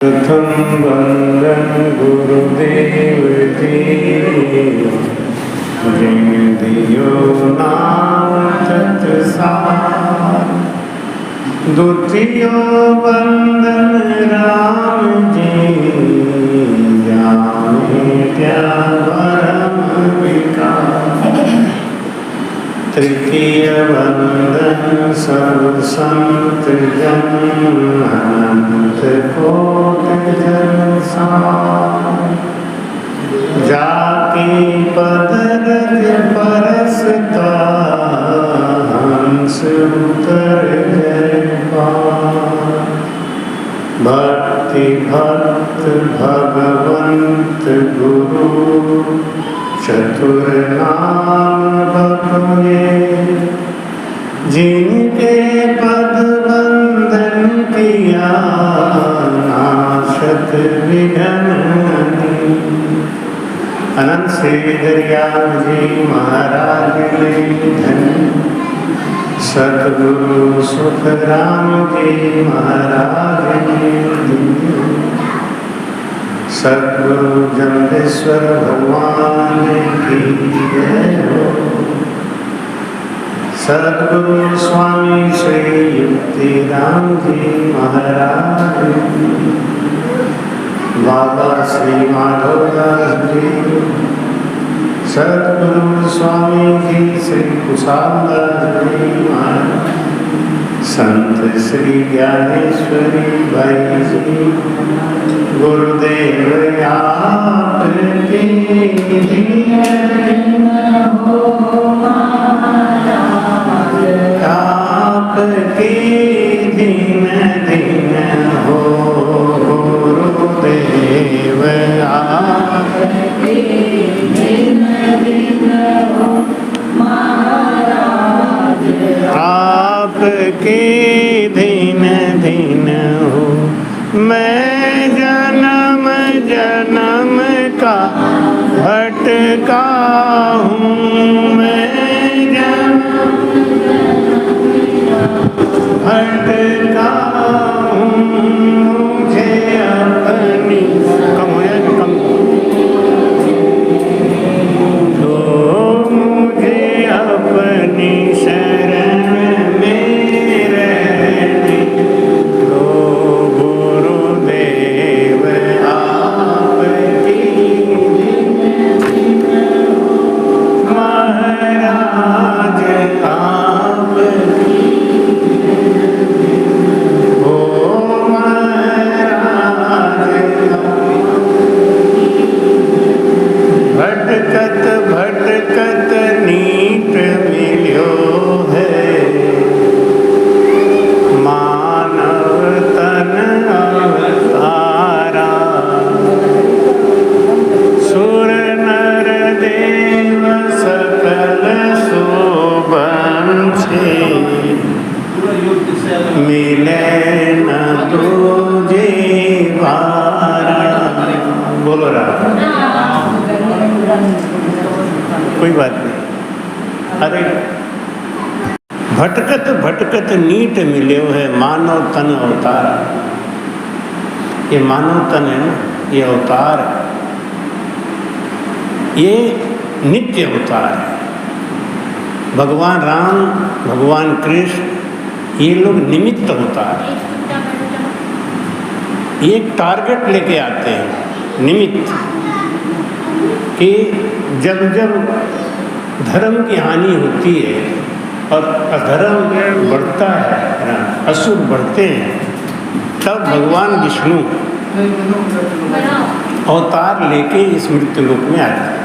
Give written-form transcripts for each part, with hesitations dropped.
प्रथम वंदन गुरुदेव जी, जिन दियो नाम तत्सार। द्वितीय वंदन राम जी, जाने क्या परम विकार। तृतीय वंदन सर्व संत जन, अनंत कोटि जन सार। जाके पद रज परसता, हंस उतर जय पार। भक्ति भक्त भगवंत गुरु, चतुर नाम बपुए। जिनके पद बंधन किया, नाशत विघ्न। अनंत श्री दरियाव जी महाराज ने धन्य। सतगुरु सुख राम जी महाराज ने धन्य। सतगुरु जम्बेश्वर भगवान की जय हो। सतगुरु स्वामी श्री युक्तिराम जी महाराज, बाबा श्री माधवदास जी, सतगुरु स्वामी जी श्री कुशालदास जी महाराज, संत श्री ज्ञानेश्वरी भाई जी। गुरुदेव आपकी आपकी दीन दीन हो। गुरुदेव आपकी दीन दीन हो। आपकी दीन दीन हो। मैं जन्म जन्म का भटका हूँ। मैं जन्म भटका हूँ। मुझे अपनी कम हो जाएगा कम तो मुझे अपनी शरण में रहने दो। गुरुदेव आपकी महाराज आपकी हो। महाराज भटकत भटकत नीत मिल्यो है। मानव तन अवतारा, सुर नर देव सकल शोभंछे। मिले न तुझे बारा। बोलो राम। कोई बात नहीं। अरे भटकत भटकत नीट मिल्यो है, मानव तन अवतारा। ये मानव तन है ना, ये अवतार है, ये नित्य अवतार है। भगवान राम, भगवान कृष्ण, ये लोग निमित्त अवतार है। ये एक टारगेट लेके आते हैं, निमित्त, कि जब जब धर्म की हानि होती है और अधर्म बढ़ता है, असुर बढ़ते हैं, तब भगवान विष्णु अवतार लेके इस मृत्यु लोक में आते हैं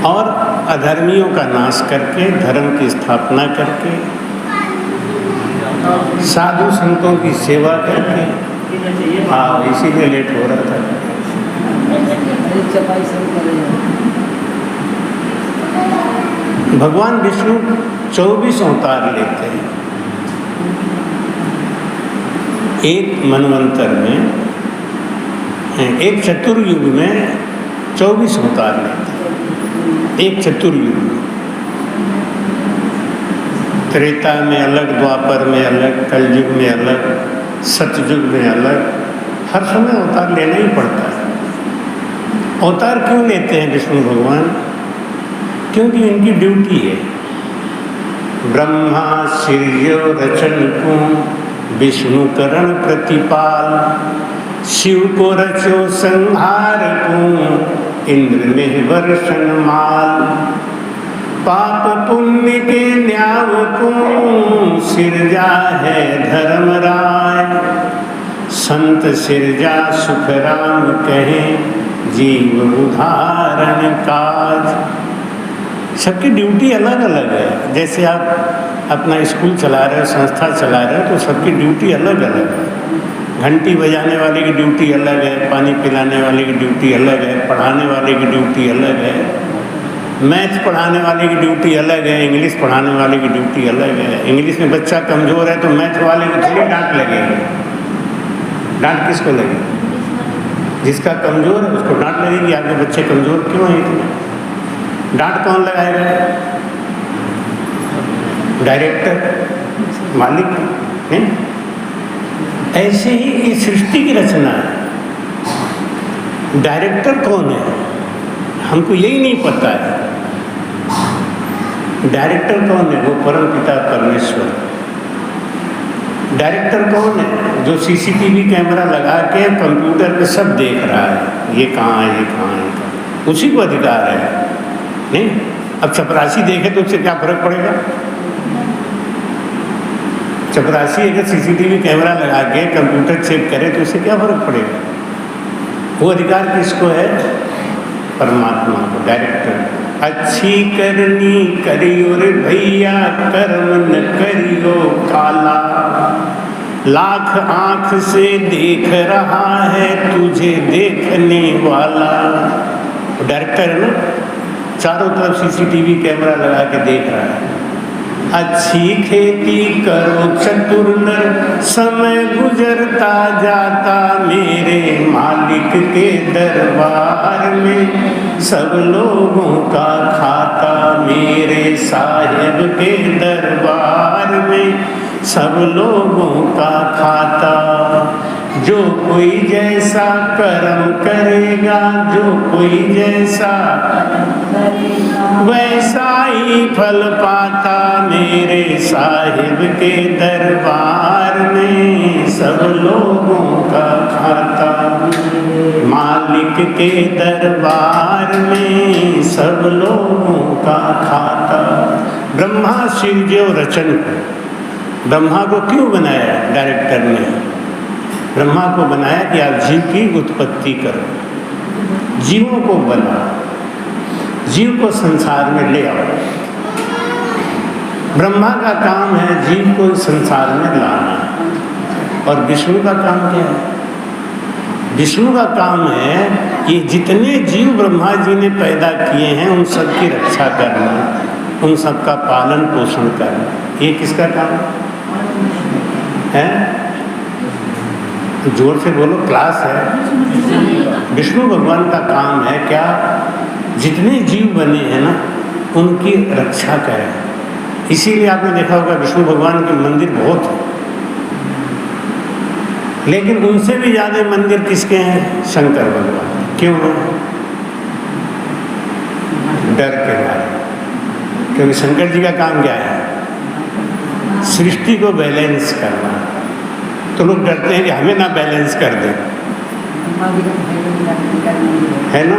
और अधर्मियों का नाश करके, धर्म की स्थापना करके, साधु संतों की सेवा करके। हाँ, इसीलिए लेट हो रहा था। भगवान विष्णु 24 अवतार लेते हैं। एक मनवंतर में, एक चतुर्युग में 24 अवतार लेते हैं। एक चतुर्युग में त्रेता में अलग, द्वापर में अलग, कलयुग में अलग, सतयुग में अलग, हर समय अवतार लेना ही पड़ता है। अवतार क्यों लेते हैं विष्णु भगवान? क्योंकि इनकी ड्यूटी है। ब्रह्मा सृजो रचन को, विष्णु करण प्रतिपाल, शिव को रचो संहार को, इंद्र ने वर्षण माल, पाप पुण्य के न्याव को, सिरजा है धर्मराय, संत सिरजा सुख राम कहें, जीव उदाहरण काज। सबकी ड्यूटी अलग अलग है। जैसे आप अपना स्कूल चला रहे हो, संस्था चला रहे हो, तो सबकी ड्यूटी अलग अलग है। घंटी बजाने वाले की ड्यूटी अलग है, पानी पिलाने वाले की ड्यूटी अलग है, पढ़ाने वाले की ड्यूटी अलग है, मैथ पढ़ाने वाले की ड्यूटी अलग है, इंग्लिश पढ़ाने वाले की ड्यूटी अलग है। इंग्लिश में बच्चा कमज़ोर है तो मैथ वाले को थोड़ी डांट लगेगी। डांट किसको लगेगी? जिसका कमज़ोर है उसको डांट लगेगी। आपके बच्चे कमज़ोर क्यों हैं इतने? डांट कौन लगाएगा? डायरेक्टर, मालिक नहीं? ऐसे ही इस सृष्टि की रचना है। डायरेक्टर कौन है हमको यही नहीं पता है। डायरेक्टर कौन है? वो परम पिता परमेश्वर। डायरेक्टर कौन है? जो सीसीटीवी कैमरा लगा के कंप्यूटर पे सब देख रहा है, ये कहाँ है, ये कहाँ है, उसी को अधिकार है नहीं? अब चपरासी देखे तो उससे क्या फर्क पड़ेगा? चपरासी अगर सीसीटीवी कैमरा लगा के कंप्यूटर चेक करे तो उससे क्या फर्क पड़ेगा? वो अधिकार किसको है? परमात्मा को, डायरेक्टर। अच्छी करनी करियो रे भैया, कर्म न करियो काला, लाख आंख से देख रहा है तुझे देखने वाला। डायरेक्टर है ना, चारों तरफ सीसीटीवी कैमरा लगा के देख रहा है। अच्छी खेती करो चतुर नर, समय गुजरता जाता मेरे मालिक के दरबार में, सब लोगों का खाता मेरे साहिब के दरबार में, सब लोगों का खाता। जो कोई जैसा कर्म करेगा, जो कोई जैसा वैसा ही फल पाता मेरे साहिब के दरबार में, सब लोगों का खाता। मालिक के दरबार में सब लोगों का खाता। ब्रह्मा सृजो रचन, ब्रह्मा को क्यों बनाया डायरेक्टर ने? ब्रह्मा को बनाया कि आप जीव की उत्पत्ति करो, जीवों को बनाओ, जीव को संसार में ले आओ। ब्रह्मा का काम है जीव को संसार में लाना, और विष्णु का काम क्या है? विष्णु का काम है कि जितने जीव ब्रह्मा जी ने पैदा किए हैं उन सब की रक्षा करना, उन सब का पालन पोषण करना। ये किसका काम है? जोर से बोलो, क्लास है। विष्णु भगवान का काम है क्या? जितने जीव बने हैं ना उनकी रक्षा करें। इसीलिए आपने देखा होगा विष्णु भगवान के मंदिर बहुत हैं, लेकिन उनसे भी ज़्यादा मंदिर किसके हैं? शंकर भगवान। क्यों? डर के मारे। क्योंकि शंकर जी का काम क्या है? सृष्टि को बैलेंस करना। तो लोग डरते हैं कि हमें ना बैलेंस कर दे, है ना?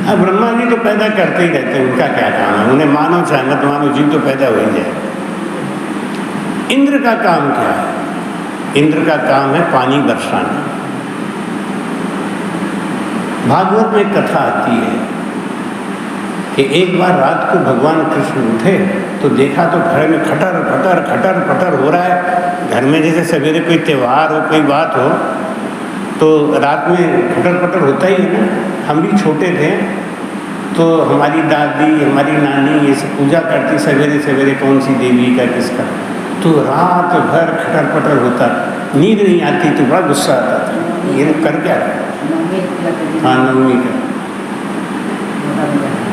अब ब्रह्मा जी तो पैदा करते ही रहते हैं, उनका क्या काम है? उन्हें मानो चाहे मत मानो, जीव तो पैदा हो ही जाए। इंद्र का काम क्या है? इंद्र का काम है पानी बरसाना। भागवत में कथा आती है कि एक बार रात को भगवान कृष्ण उठे तो देखा तो घर में खटर खटर खटर खटर हो रहा है। घर में जैसे सवेरे कोई त्यौहार हो, कोई बात हो, तो रात में खटर खटर होता ही है ना। हम भी छोटे थे तो हमारी दादी, हमारी नानी ये सब पूजा करती सवेरे सवेरे, कौन सी देवी का किसका, तो रात भर खटर पटर होता, नींद नहीं आती, तो बड़ा गुस्सा आता था। ये लोग कर क्या रहे? हाँ, नवमी का।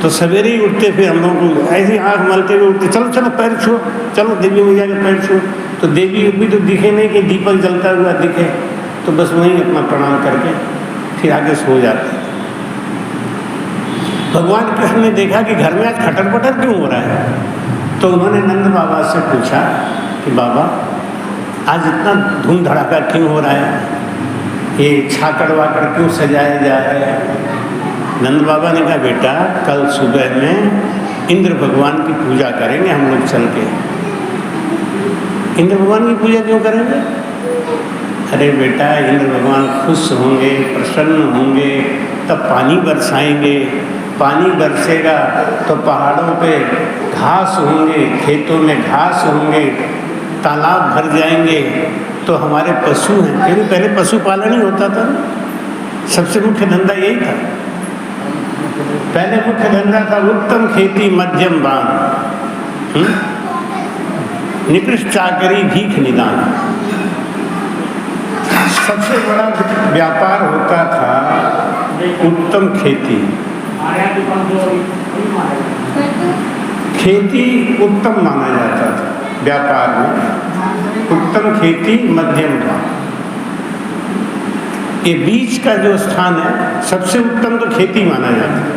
तो सवेरे ही उठते, फिर हम लोग को ऐसे आँख मलते हुए उठते, चलो चलो पैर छुओ, चलो देवी मैया के पैर छुओ। तो देवी भी तो दिखे नहीं कि दीपक जलता हुआ दिखे, तो बस वहीं अपना प्रणाम करके फिर आगे सो जाते। भगवान कृष्ण ने देखा कि घर में आज खटर पटर क्यों हो रहा है, तो उन्होंने नंद बाबा से पूछा कि बाबा आज इतना धूम धड़ाका क्यों हो रहा है, ये छाकड़ वाकड़ क्यों सजाया जा रहा है। नंद बाबा ने कहा बेटा कल सुबह में इंद्र भगवान की पूजा करेंगे हम लोग चल के। इंद्र भगवान की पूजा क्यों करेंगे? अरे बेटा इंद्र भगवान खुश होंगे, प्रसन्न होंगे, तब पानी बरसाएंगे, पानी बरसेगा तो पहाड़ों पे घास होंगे, खेतों में घास होंगे, तालाब भर जाएंगे, तो हमारे पशु हैं, क्योंकि पहले पशुपालन ही होता था, सबसे मुख्य धंधा यही था। पहले मुख्य धंधा था उत्तम खेती मध्यम बान, निकृष्ट चाकरी भीख निदान। सबसे बड़ा व्यापार होता था उत्तम खेती, खेती उत्तम माना जाता था व्यापार में, उत्तम खेती मध्यम बान। ये बीच का जो स्थान है सबसे उत्तम तो खेती माना जाता है।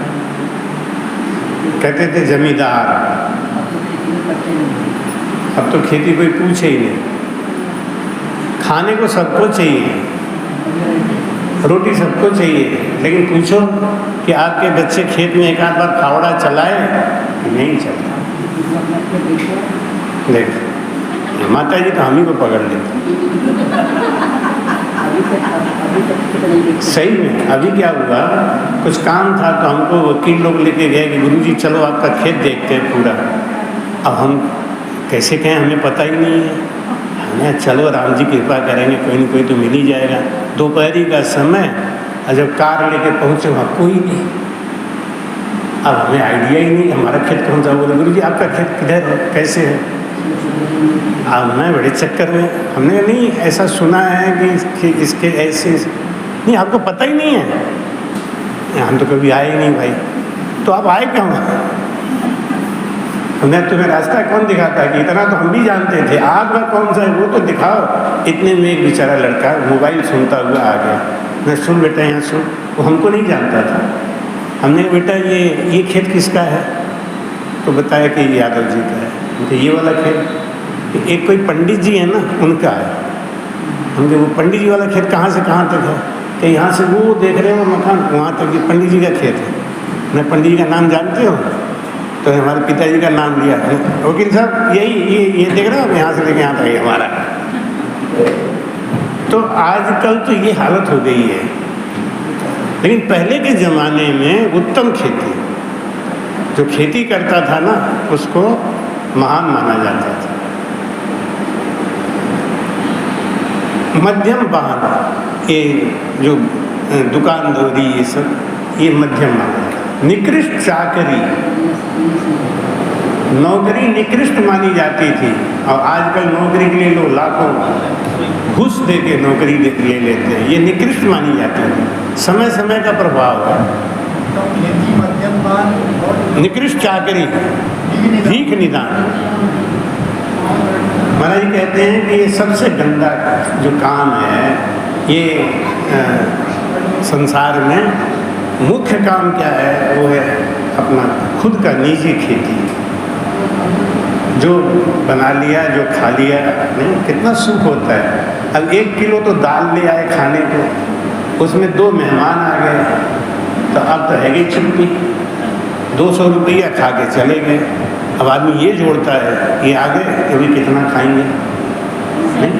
कहते थे जमींदार, अब तो खेती कोई पूछे ही नहीं, खाने को सबको चाहिए, रोटी सबको चाहिए, लेकिन पूछो कि आपके बच्चे खेत में एक आध बार फावड़ा चलाए कि नहीं चला। देख माता जी तो हम ही को पकड़ लेते। सही में अभी क्या हुआ, कुछ काम था तो हमको वकील लोग लेके गए कि गुरुजी चलो आपका खेत देखते हैं पूरा। अब हम कैसे कहें, हमें पता ही नहीं है। हमें चलो राम जी कृपा करेंगे, कोई न कोई तो मिल ही जाएगा। दोपहरी का समय, और जब कार लेके पहुँचे वहाँ कोई नहीं। अब हमें आइडिया ही नहीं हमारा खेत कौन सा। बोले गुरुजी आपका खेत किधर है, कैसे है। अब मैं बड़े चक्कर में, हमने नहीं ऐसा सुना है कि इसके ऐसे नहीं, आपको पता ही नहीं है। हम तो कभी आए ही नहीं भाई, तो आप आए क्यों? हमने तुम्हें रास्ता कौन दिखाता है, कि इतना तो हम भी जानते थे, आग में कौन सा है वो तो दिखाओ। इतने में एक बेचारा लड़का मोबाइल सुनता हुआ आ गया। मैं सुन बेटा यहाँ सुन, वो हमको नहीं जानता था। हमने बेटा ये खेत किसका है, तो बताया कि यादव जी का है। तो ये वाला खेत एक कोई पंडित जी है ना उनका है। हमने वो पंडित जी वाला खेत कहाँ से कहाँ तक है, कि यहाँ से वो देख रहे हो मकान वहाँ तक ये पंडित जी का खेत है। मैं पंडित जी का नाम जानते हो, तो हमारे पिताजी का नाम लिया, वकील साहब यही ये देख रहे हो, यहाँ से लेके यहाँ तक हमारा। तो आजकल तो ये हालत हो गई है, लेकिन पहले के ज़माने में उत्तम खेती, जो खेती करता था ना उसको महान माना जाता था। मध्यम बान, ये जो दुकान दौरी ये सब, ये मध्यम माना जाता। निकृष्ट चाकरी, नौकरी निकृष्ट मानी जाती थी, और आजकल नौकरी के लिए लोग लाखों घूस दे के नौकरी ले लेते हैं, ये निकृष्ट मानी जाती है। समय समय का प्रभाव है। निकृष्ट चाकरी भीख निदान। महाराज जी कहते हैं कि ये सबसे गंदा जो काम है, ये संसार में मुख्य काम क्या है, वो है अपना खुद का निजी खेती। जो बना लिया, जो खा लिया, नहीं कितना सुख होता है। अब 1 किलो तो दाल ले आए खाने को, उसमें 2 मेहमान आ गए, तो अब तो है गई छुट्टी, 200 रुपया खा के चले गए। अब आदमी ये जोड़ता है, ये आ गए अभी कितना खाएंगे। नहीं?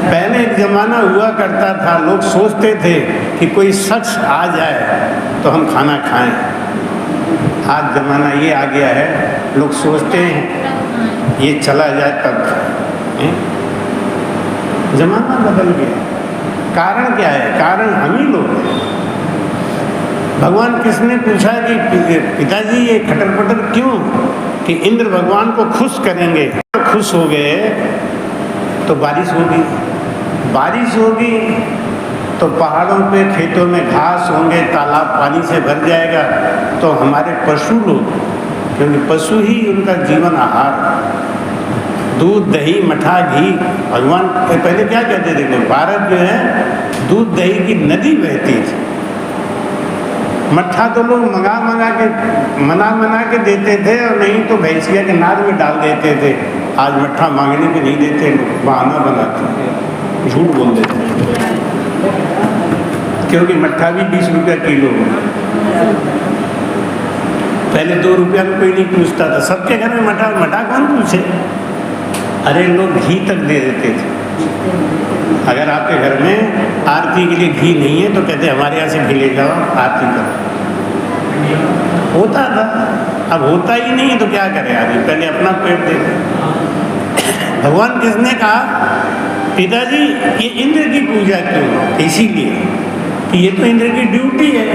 पहले एक ज़माना हुआ करता था, लोग सोचते थे कि कोई शख्स आ जाए तो हम खाना खाएं। आज ज़माना ये आ गया है, लोग सोचते हैं ये चला जाए तब खाएं। ज़माना बदल गया। कारण क्या है? कारण हम ही लोग हैं। भगवान कृष्ण ने पूछा कि पिताजी ये खटर पटर क्यों, कि इंद्र भगवान को खुश करेंगे। तो खुश हो गए तो बारिश होगी, बारिश होगी तो पहाड़ों पे खेतों में घास होंगे, तालाब पानी से भर जाएगा, तो हमारे पशु लोग, क्योंकि पशु ही उनका जीवन आहार, दूध दही मठा घी, भगवान पहले क्या कहते थे लोग, भारत जो है दूध दही की नदी बहती थी। मट्ठा तो लोग मना के देते थे, और नहीं तो भैंसिया के नाद में डाल देते थे। आज मट्ठा मांगने पे नहीं देते, बहाना बनाते, झूठ बोल देते, क्योंकि मट्ठा भी 20 रुपया किलो। पहले 2 रुपया में कोई नहीं पूछता था, सबके घर में मट्ठा कौन पूछे। अरे लोग घी तक दे देते थे। अगर आपके घर में आरती के लिए घी नहीं है तो कहते हमारे यहाँ से घी ले जाओ, आरती करो। होता था, अब होता ही नहीं है तो क्या करे आदमी, पहले अपना पेट देखे। भगवान कृष्ण ने कहा, पिताजी ये इंद्र की पूजा क्यों? इसीलिए कि ये तो इंद्र की ड्यूटी है,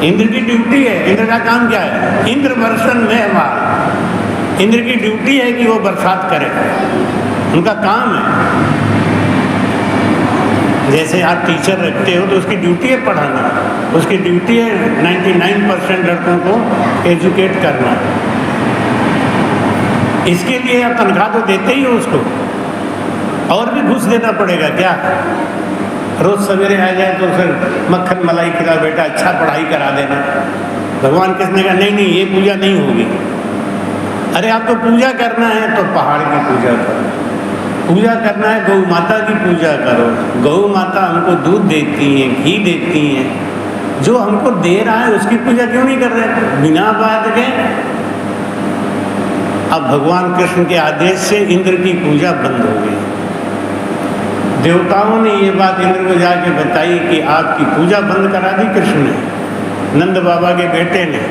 इंद्र की ड्यूटी है। इंद्र का काम क्या है? इंद्र वर्षण में हमारा, इंद्र की ड्यूटी है कि वो बरसात करे, उनका काम है। जैसे आप टीचर रखते हो तो उसकी ड्यूटी है पढ़ाना, उसकी ड्यूटी है 99% लड़कों को एजुकेट करना। इसके लिए आप तनख्वाह तो देते ही हो उसको, और भी घूस देना पड़ेगा क्या? रोज सवेरे आ जाए तो फिर मक्खन मलाई खिला, बेटा अच्छा पढ़ाई करा देना। भगवान कृष्ण ने कहा नहीं, ये पूजा नहीं होगी। अरे आपको पूजा करना है तो पहाड़ की पूजा करो, पूजा करना है गौ माता की पूजा करो। गौ माता हमको दूध देती हैं, घी देती हैं, जो हमको दे रहा है उसकी पूजा क्यों नहीं कर रहे बिना बात के? अब भगवान कृष्ण के आदेश से इंद्र की पूजा बंद हो गई। देवताओं ने ये बात इंद्र को जाके बताई कि आपकी पूजा बंद करा दी कृष्ण ने, नंद बाबा के बेटे ने।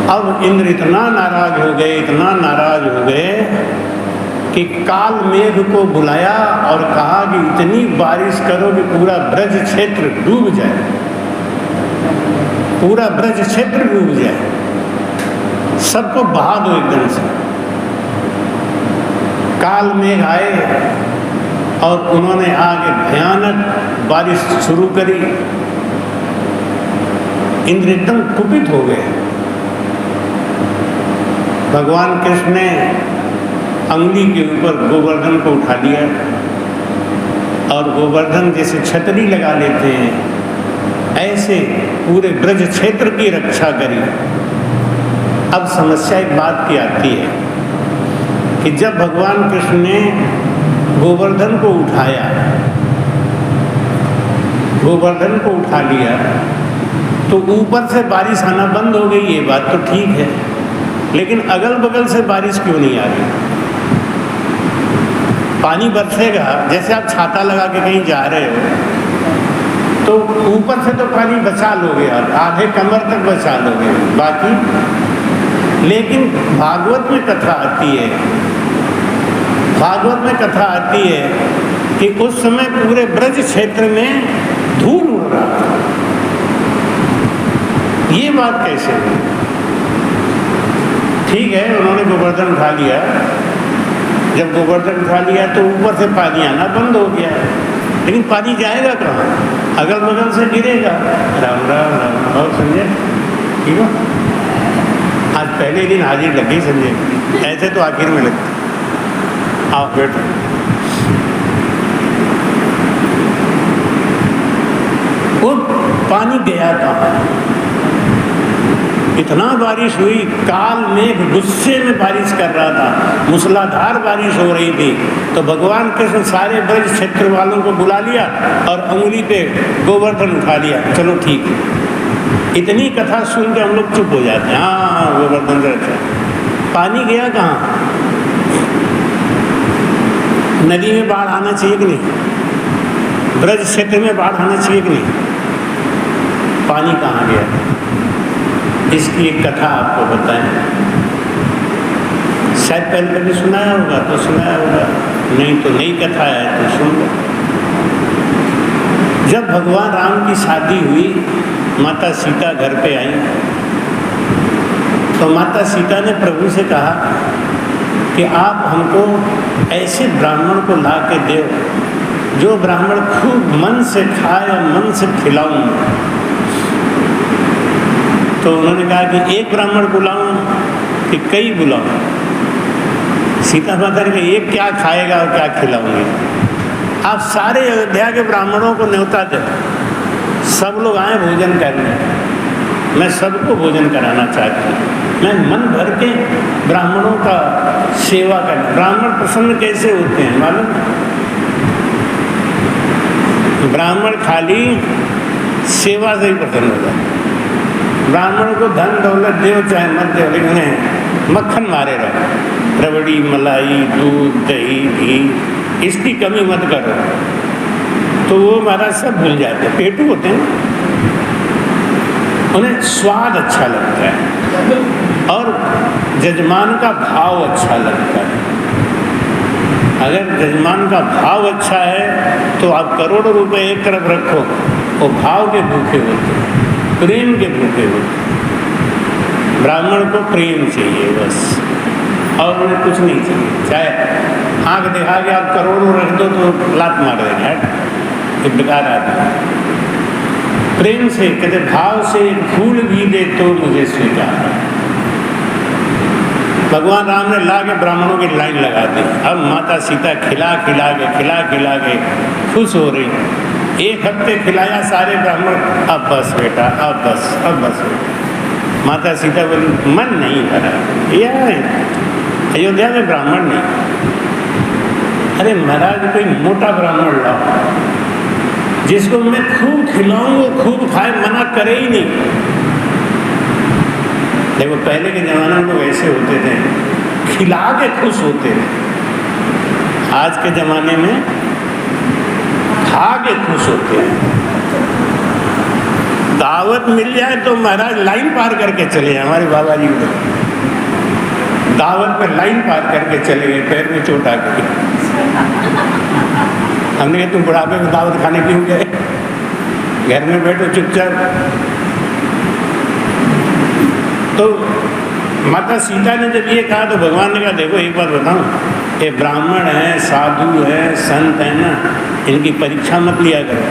अब इंद्र इतना नाराज हो गए, इतना नाराज हो गए कि काल मेघ को बुलाया और कहा कि इतनी बारिश करो कि पूरा ब्रज क्षेत्र डूब जाए, पूरा ब्रज क्षेत्र डूब जाए, सबको बहा दो एकदम से। काल मेघ आए और उन्होंने आगे भयानक बारिश शुरू करी। इंद्र एकदम कुपित हो गए। भगवान कृष्ण ने अंगुली के ऊपर गोवर्धन को उठा लिया, और गोवर्धन जैसे छतरी लगा लेते हैं ऐसे पूरे ब्रज क्षेत्र की रक्षा करी। अब समस्या एक बात की आती है कि जब भगवान कृष्ण ने गोवर्धन को उठाया, गोवर्धन को उठा लिया, तो ऊपर से बारिश आना बंद हो गई। ये बात तो ठीक है, लेकिन अगल बगल से बारिश क्यों नहीं आ रही? पानी बरसेगा, जैसे आप छाता लगा के कहीं जा रहे हो तो ऊपर से तो पानी बचा लोगे, आप आधे कमर तक बचा लोगे, बाकी। लेकिन भागवत में कथा आती है, भागवत में कथा आती है कि उस समय पूरे ब्रज क्षेत्र में धूल उड़ रहा था। ये बात कैसे हुई? ठीक है, उन्होंने गोवर्धन उठा लिया। जब गोवर्धन उठा लिया तो ऊपर से पानी आना बंद हो गया, लेकिन पानी जाएगा कहाँ? अगल बगल से गिरेगा। राम राम राम। और संजय ठीक हो? आज पहले दिन हाजिर लग गई संजय, ऐसे तो आखिर में लगती। आओ बैठो। वो पानी गया कहाँ? इतना बारिश हुई, काल मेघ गुस्से में बारिश कर रहा था, मूसलाधार बारिश हो रही थी। तो भगवान कृष्ण सारे ब्रज क्षेत्र वालों को बुला लिया और अंगुली पे गोवर्धन उठा लिया। चलो ठीक है। इतनी कथा सुन के हम लोग चुप हो जाते हैं। हाँ, गोवर्धन से अच्छा। पानी गया कहाँ? नदी में बाढ़ आना चाहिए कि नहीं? ब्रज क्षेत्र में बाढ़ आना चाहिए कि नहीं? पानी कहाँ गया? इसकी एक कथा आपको बताएं। शायद पहले कभी सुनाया होगा तो सुनाया होगा, नहीं तो नई कथा है तो सुन लो। जब भगवान राम की शादी हुई, माता सीता घर पे आई, तो माता सीता ने प्रभु से कहा कि आप हमको ऐसे ब्राह्मण को ला के दो जो ब्राह्मण खूब मन से खाए और मन से खिलाऊं। तो उन्होंने कहा कि एक ब्राह्मण को लाऊं, कि कई बुलाऊं। सीता माता ने कहा एक क्या खाएगा और क्या खिलाऊंगी? आप सारे अयोध्या के ब्राह्मणों को न्योता दे, सब लोग आए भोजन करने, मैं सबको भोजन कराना चाहती हूँ। मैं मन भर के ब्राह्मणों का सेवा करना। ब्राह्मण प्रसन्न कैसे होते हैं मालूम? ब्राह्मण खाली सेवा से ही प्रसन्न होता है। ब्राह्मण को धन दौलत दो चाहे मत दो, लेकिन उन्हें मक्खन मारे रहो, रबड़ी मलाई दूध दही घी, इसकी कमी मत करो, तो वो हमारा सब भूल जाते हैं। पेटू होते हैं, उन्हें स्वाद अच्छा लगता है और जजमान का भाव अच्छा लगता है। अगर जजमान का भाव अच्छा है तो आप करोड़ों रुपए एक तरफ रखो, वो भाव के भूखे होते हैं, प्रेम के भूखे होते हैं। ब्राह्मण को प्रेम चाहिए बस, और उन्हें कुछ नहीं चाहिए। चाहे आँख दिखा के आप करोड़ों रख दो तो लात मार देंगे, ये बेकार आदमी। प्रेम से कहते भाव से फूल भी दे तो मुझे स्वीकार। भगवान राम ने ला के ब्राह्मणों की लाइन लगा दी। अब माता सीता खिला खिला के खुश हो रही। एक हफ्ते खिलाया सारे ब्राह्मण, अब बस बेटा, अब बस। माता सीता बोली मन नहीं भरा, यह अयोध्या में ब्राह्मण नहीं। अरे महाराज कोई मोटा ब्राह्मण लाओ जिसको मैं खूब खिलाऊं, वो खूब खाए, मना करे ही नहीं। देखो पहले के जमाने में लोग ऐसे होते थे, खिला के खुश होते थे। आज के जमाने में खा के खुश होते हैं। दावत मिल जाए तो महाराज लाइन पार करके चले जाए। हमारे बाबा जी दावत पे लाइन पार करके चले गए, पैर में चोट आ गई। हमने कहा तुम बुढ़ापे में दावत खाने क्यों गए? घर में बैठो चुपचाप। तो माता सीता ने जब ये कहा तो भगवान ने कहा देखो एक बात बताऊं, ये ब्राह्मण है, साधु है, संत है ना, इनकी परीक्षा मत लिया करो।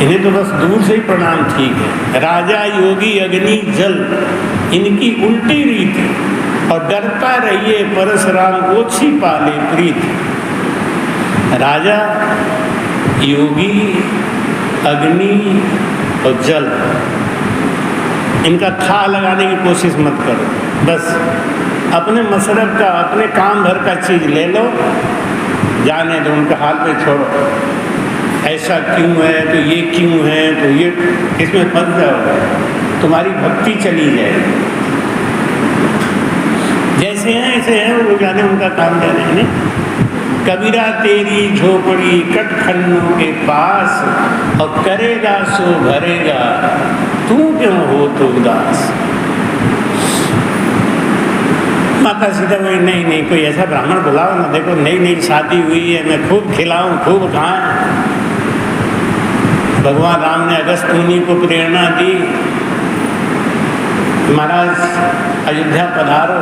इन्हें तो बस दूर से ही प्रणाम ठीक है। राजा योगी अग्नि जल, इनकी उल्टी रीत, और डरता रहिए परशुराम ओछी पाले प्रीत। राजा योगी अग्नि और जल, इनका था लगाने की कोशिश मत करो। बस अपने मशरब का, अपने काम भर का चीज़ ले लो, जाने दो, उनके हाल पे छोड़ो। ऐसा क्यों है तो ये क्यों है तो ये, इसमें फंस जाओ, तुम्हारी भक्ति चली जाएगी। जैसे हैं ऐसे हैं, वो जाने उनका काम जाने नहीं। कबीरा तेरी झोपड़ी कटखन्नों के पास, और करेगा सो भरेगा, तू क्यों हो तो उदास। माता सीता बोली नहीं कोई ऐसा ब्राह्मण बुलाओ ना, देखो नई शादी हुई है, मैं खूब खिलाऊं खूब खाएं। भगवान राम ने अगस्त मुनि को प्रेरणा दी, महाराज अयोध्या पधारो।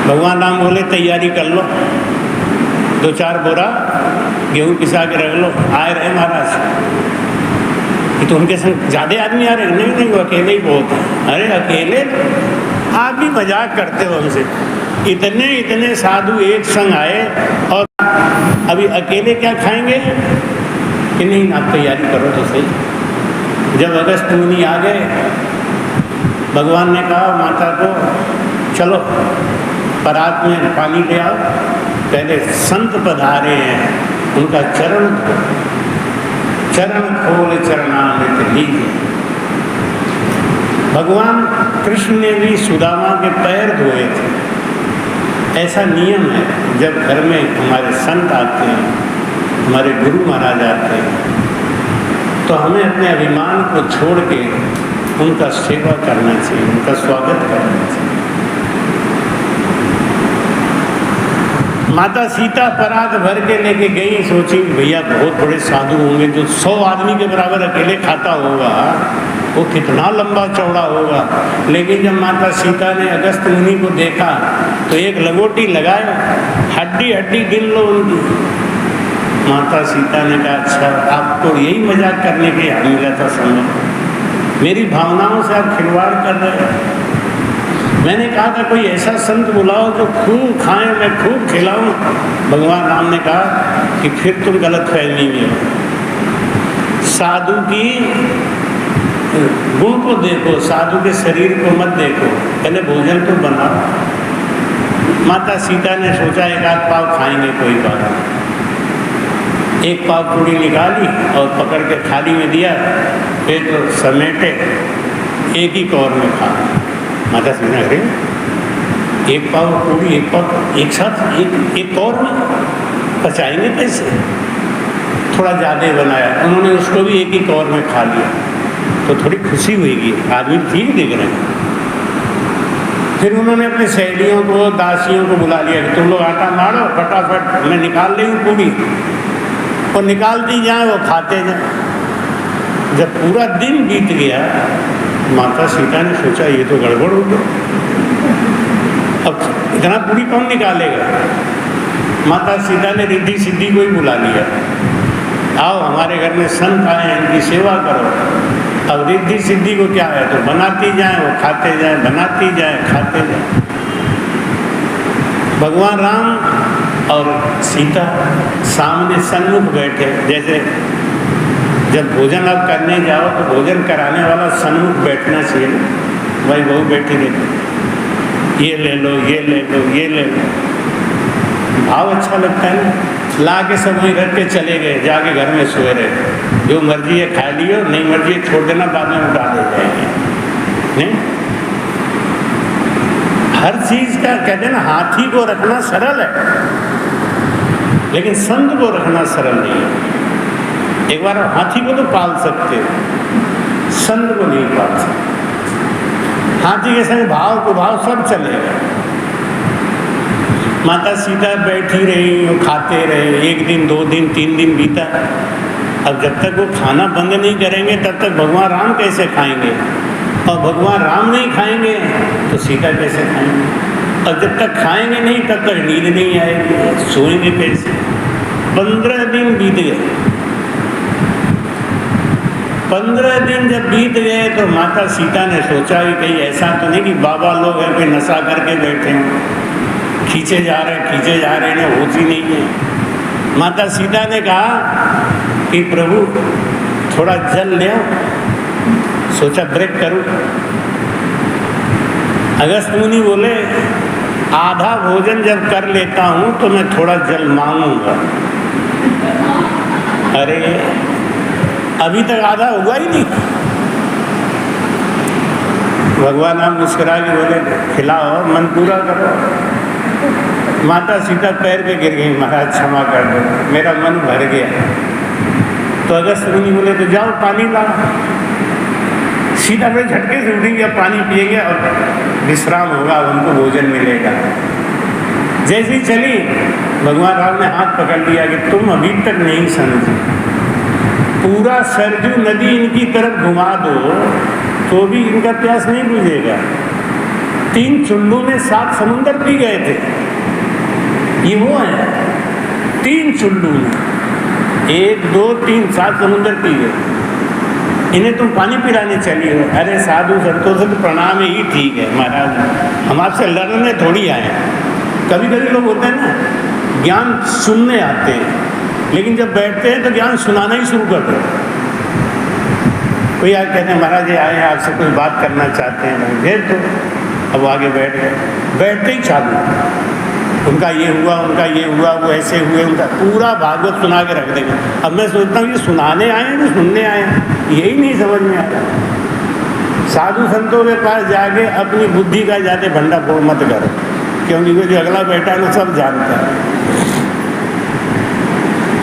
भगवान राम बोले तैयारी कर लो, 2-4 बोरा गेहूँ पिसा के रख लो, आए रहे महाराज। तो उनके संग ज़्यादा आदमी आ रहे? नहीं वो अकेले ही बहुत हैं। अरे अकेले? आप भी मजाक करते हो हमसे। इतने साधु एक संग आए और अभी अकेले क्या खाएंगे? कि नहीं आप तैयारी करो तो सही। जब अगस्त मुनि आ गए, भगवान ने कहा माता को चलो परात में पानी ले आओ, पहले संत पधारे हैं उनका चरण खोल चरणामृत लीजिए। भगवान कृष्ण ने भी सुदामा के पैर धोए थे। ऐसा नियम है, जब घर में हमारे संत आते हैं, हमारे गुरु महाराज आते हैं, तो हमें अपने अभिमान को छोड़ के उनका सेवा करना चाहिए, उनका स्वागत करना चाहिए। माता सीता परात भर के लेके गई, सोची भैया बहुत बड़े साधु होंगे, जो 100 आदमी के बराबर अकेले खाता होगा, वो कितना लंबा चौड़ा होगा। लेकिन जब माता सीता ने अगस्त मुनि को देखा तो एक लंगोटी लगाए, हड्डी हड्डी गिन लो उनकी। माता सीता ने कहा अच्छा आपको यही मजाक करने के लिए मिला था समय। मेरी भावनाओं से आप खिलवाड़ कर रहे हैं। मैंने कहा था कोई ऐसा संत बुलाओ जो खूब खाएं, मैं खूब खिलाऊं। भगवान राम ने कहा कि फिर तुम गलत फहमी में हो। साधु की गुण को देखो, साधु के शरीर को मत देखो, पहले भोजन तो बनाओ। माता सीता ने सोचा एक आध पाव खाएंगे, कोई बात नहीं। एक पाव पूड़ी निकाली और पकड़ के थाली में दिया, फिर तो समेटे एक ही कौर में खा। माता सीता कह रही एक पाव पूड़ी एक पाव एक साथ एक कौर में पचाएंगे कैसे? थोड़ा ज़्यादा बनाया, उन्होंने उसको भी एक ही कौर में खा लिया, तो थोड़ी खुशी हुई, आदमी ठीक दिख रहे हैं। फिर उन्होंने अपने सहेलियों को, दासियों को बुला लिया कि तुम लोग आटा मारो, फटाफट मैं निकाल रही हूँ पूड़ी, और निकालती जाए वो खाते जाए। जब पूरा दिन बीत गया, माता सीता ने सोचा ये तो गड़बड़ हो गया, अब इतना पूड़ी कौन निकालेगा? माता सीता ने रिद्धि सिद्धि को ही बुला लिया, आओ हमारे घर में संत आए हैं, इनकी सेवा करो। अब रिद्धि सिद्धि को क्या है, तो बनाती जाए वो खाते जाए, बनाती जाए खाते जाए। भगवान राम और सीता सामने सन्मुख बैठे, जैसे जब भोजन आप करने जाओ तो भोजन कराने वाला सन्मुख बैठना चाहिए। भाई बहू बैठी रहती, ये ले लो, ये ले लो, ये ले लो, भाव अच्छा लगता है ना। ला के सब वहीं रख के चले गए, जाके घर में सोए रहे, जो मर्जी है खा लियो, नहीं मर्जी है छोड़ देना, बाद में उठा ले जाएंगे। नहीं, हर चीज का कहते हैं ना, हाथी को रखना सरल है लेकिन संत को रखना सरल नहीं है। एक बार हाथी को तो पाल सकते हो, संत को नहीं पाल सकते। हाथी के संग भाव को भाव सब चलेगा। माता सीता बैठी रही, खाते रहे, एक दिन, 2 दिन, 3 दिन बीता। अब जब तक वो खाना बंद नहीं करेंगे तब तक भगवान राम कैसे खाएंगे, और भगवान राम नहीं खाएंगे तो सीता कैसे खाएंगे। और जब तक खाएंगे नहीं तब तक नींद नहीं आएगी, सोएंगे कैसे। 15 दिन बीत गए। 15 दिन जब बीत गए तो माता सीता ने सोचा कि कहीं ऐसा तो नहीं कि बाबा लोग हैं कोई नशा करके बैठे हैं, खींचे जा रहे हैं, होती नहीं है। माता सीता ने कहा कि प्रभु थोड़ा जल ले आओ। सोचा ब्रेक करूं। अगस्त मुनि बोले आधा भोजन जब कर लेता हूं तो मैं थोड़ा जल मांगूंगा। अरे अभी तक आधा हुआ ही नहीं। भगवान राम मुस्कुरा के बोले खिलाओ, मन पूरा करो। माता सीता पैर पे गिर गई, महाराज क्षमा कर दो, मेरा मन भर गया। तो अगस्त मुनि बोले तो जाओ पानी लाओ। सीता फिर झटके से उठेंगे, अब पानी पिएंगे और विश्राम होगा, अब हमको भोजन मिलेगा। जैसे ही चली, भगवान राम ने हाथ पकड़ लिया कि तुम अभी तक नहीं समझे, पूरा सरजू नदी इनकी तरफ घुमा दो तो भी इनका प्यास नहीं बुझेगा। 3 चुल्लू में 7 समुंदर पी गए थे, ये वो है 3 चुल्लू में 1, 2, 3, 7 समुंदर पी गए। इन्हें तुम पानी पिलाने चली हो। अरे साधु संतों से तो प्रणाम ही ठीक है महाराज, हम आपसे लड़ने थोड़ी आए। कभी कभी लोग होते हैं ना, ज्ञान सुनने आते हैं लेकिन जब बैठते हैं तो ज्ञान सुनाना ही शुरू कर दो। कोई आगे कहते हैं महाराज ये आए हैं आपसे कोई बात करना चाहते हैं, भेज दो। अब आगे बैठ गए, बैठते ही चालू, उनका ये हुआ, उनका ये हुआ, वो ऐसे हुए, उनका पूरा भागवत सुना के रख देंगे। अब मैं सोचता हूँ ये सुनाने आए हैं कि सुनने आए हैं, यही नहीं समझ में आता। साधु संतों के पास जाके अपनी बुद्धि का ज़्यादा भंडाफोड़ मत करो, क्योंकि वो जो अगला बैठा है वो सब जानता है।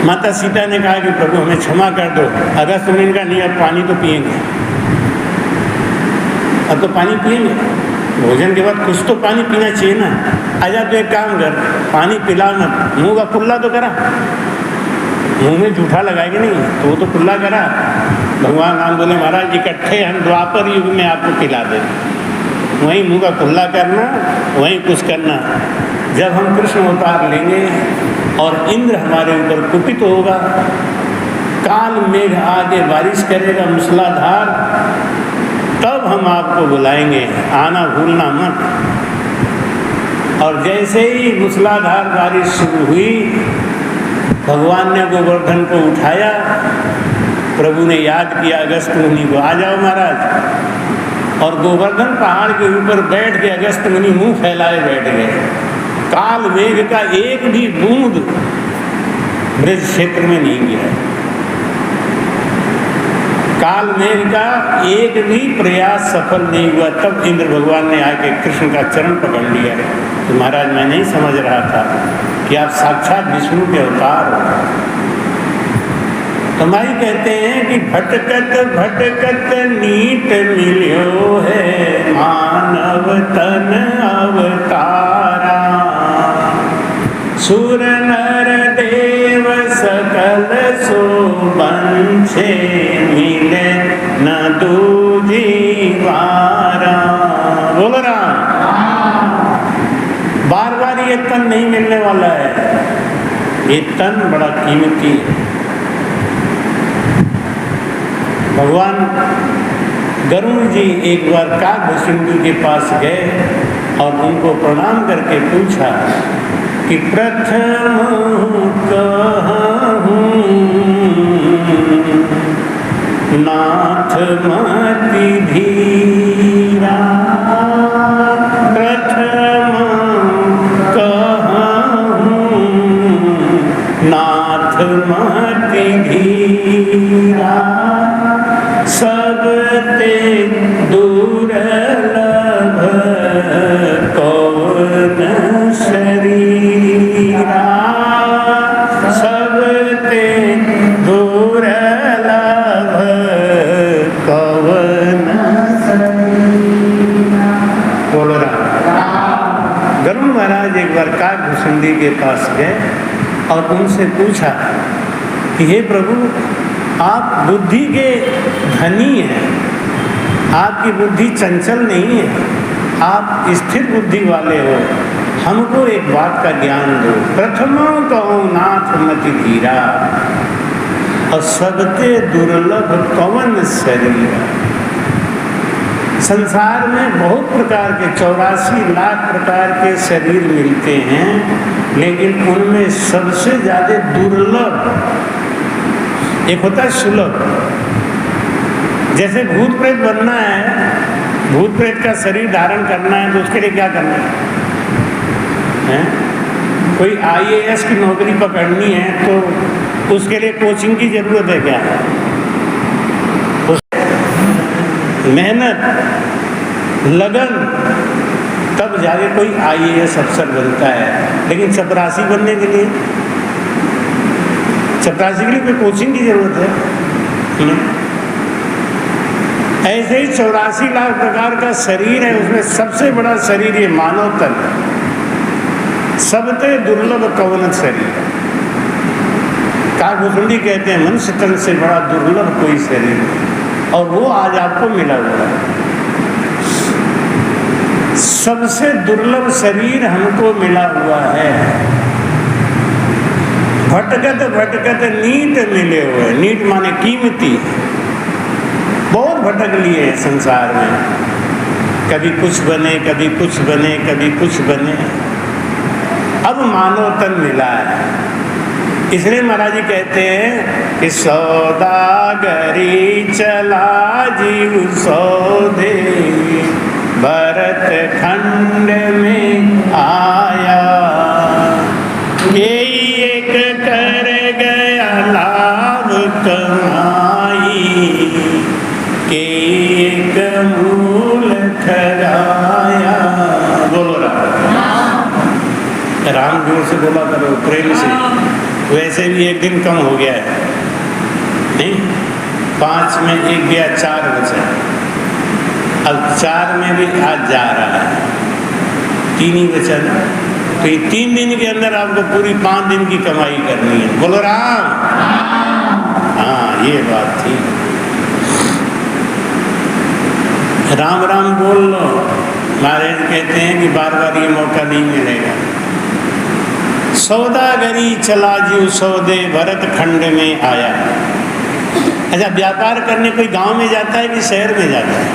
माता सीता ने कहा कि प्रभु हमें क्षमा कर दो। अगर सुनिए का नहीं, अब पानी तो पिएंगे, अब तो पानी पिएंगे, भोजन के बाद कुछ तो पानी पीना चाहिए ना। आजा तो एक काम कर, पानी पिला मत, मुँह का कुल्ला तो करा। मुँह में जूठा लगाएगी नहीं तो वो तो कुल्ला करा। भगवान राम बोले महाराज इकट्ठे हम द्वापर युग में आपको पिला दे, वहीं मुँह का कुल्ला करना, वहीं कुछ करना। जब हम कृष्ण अवतार लेंगे और इंद्र हमारे ऊपर कुपित होगा, काल मेघ आगे बारिश करेगा मूसलाधार, तब हम आपको बुलाएंगे, आना भूलना मत। और जैसे ही मूसलाधार बारिश शुरू हुई, भगवान ने गोवर्धन को उठाया, प्रभु ने याद किया अगस्त मुनि को, आ जाओ महाराज। और गोवर्धन पहाड़ के ऊपर बैठ के अगस्त मुनि मुंह फैलाए बैठ गए। काल मेघ का एक भी बूंद ब्रज क्षेत्र में नहीं गिरा। काल मेघ का एक भी प्रयास सफल नहीं हुआ। तब इंद्र भगवान ने आके कृष्ण का चरण पकड़ लिया। तो महाराज मैं नहीं समझ रहा था कि आप साक्षात विष्णु के अवतार हो। तो भाई कहते हैं कि भटकत भटकत नीत मिल्यो है, मानव तन अवतारा। सुर नर देव सकल सो बंछे, मिले न दूजी बारा। बोल रहा बार बार ये तन नहीं मिलने वाला है। ये तन बड़ा कीमती है। भगवान गरुड़ जी एक बार काकभूषण जी के पास गए और उनको प्रणाम करके पूछा कि प्रथम कहूँ नाथ मति धीरा, प्रथम कहूँ नाथ मति धीरा। सबते दुर्लभ कौन शरीरा, सबते दुर्लभ कौन शरीरा। बोल रहा गरुड़ महाराज एक बार काकभूषण जी के पास गए और उनसे पूछा कि हे प्रभु, आप बुद्धि के धनी हैं, आपकी बुद्धि चंचल नहीं है, आप स्थिर बुद्धि वाले हो, हमको एक बात का ज्ञान दो। प्रथमो कहो नाथ मति धीरा, और सबते दुर्लभ कवन शरीर। संसार में बहुत प्रकार के 84 लाख प्रकार के शरीर मिलते हैं, लेकिन उनमें सबसे ज्यादा दुर्लभ एक होता है सुलभ। जैसे भूत प्रेत बनना है, भूत प्रेत का शरीर धारण करना है, तो उसके लिए क्या करना है? कोई IAS की नौकरी पकड़नी है तो उसके लिए कोचिंग की जरूरत है क्या? मेहनत, लगन, तब जाके कोई IAS अफसर बनता है। लेकिन चपरासी बनने के लिए, चपरासी के लिए कोई कोचिंग की जरूरत है? ऐसे ही 84 लाख प्रकार का शरीर है, उसमें सबसे बड़ा शरीर ये मानव तन, सबसे दुर्लभ कवन शरीर। काकभूषण जी कहते हैं मनुष्य तन से बड़ा दुर्लभ कोई शरीर नहीं, और वो आज आपको मिला हुआ है। सबसे दुर्लभ शरीर हमको मिला हुआ है। भटकत भटकत नीत मिले हुए, नीत माने कीमती। बहुत भटक लिए संसार में, कभी कुछ बने, कभी कुछ बने, कभी कुछ बने, अब मानव तन मिला है। इसलिए महाराज जी कहते हैं कि सौदागरी चला जीव सौदे, भरत खंड में आया। एक कर गया लाभ कमाई, के एक मूल ठहराया। बोलो राम जोर से बोला करो, प्रेम से। वैसे भी एक दिन कम हो गया है, नहीं 5 में 1 गया, 4 बचा। अब 4 में भी आज जा रहा है, 3 ही बचा ना। तो ये 3 दिन के अंदर आपको पूरी 5 दिन की कमाई करनी है। बोलो राम। हाँ, ये बात थी। राम राम बोल लो। महाराज कहते हैं कि बार बार ये मौका नहीं मिलेगा। सौदागरी चला जीव सौदे, भरत खंड में आया। अच्छा, व्यापार करने कोई गांव में जाता है कि शहर में जाता है?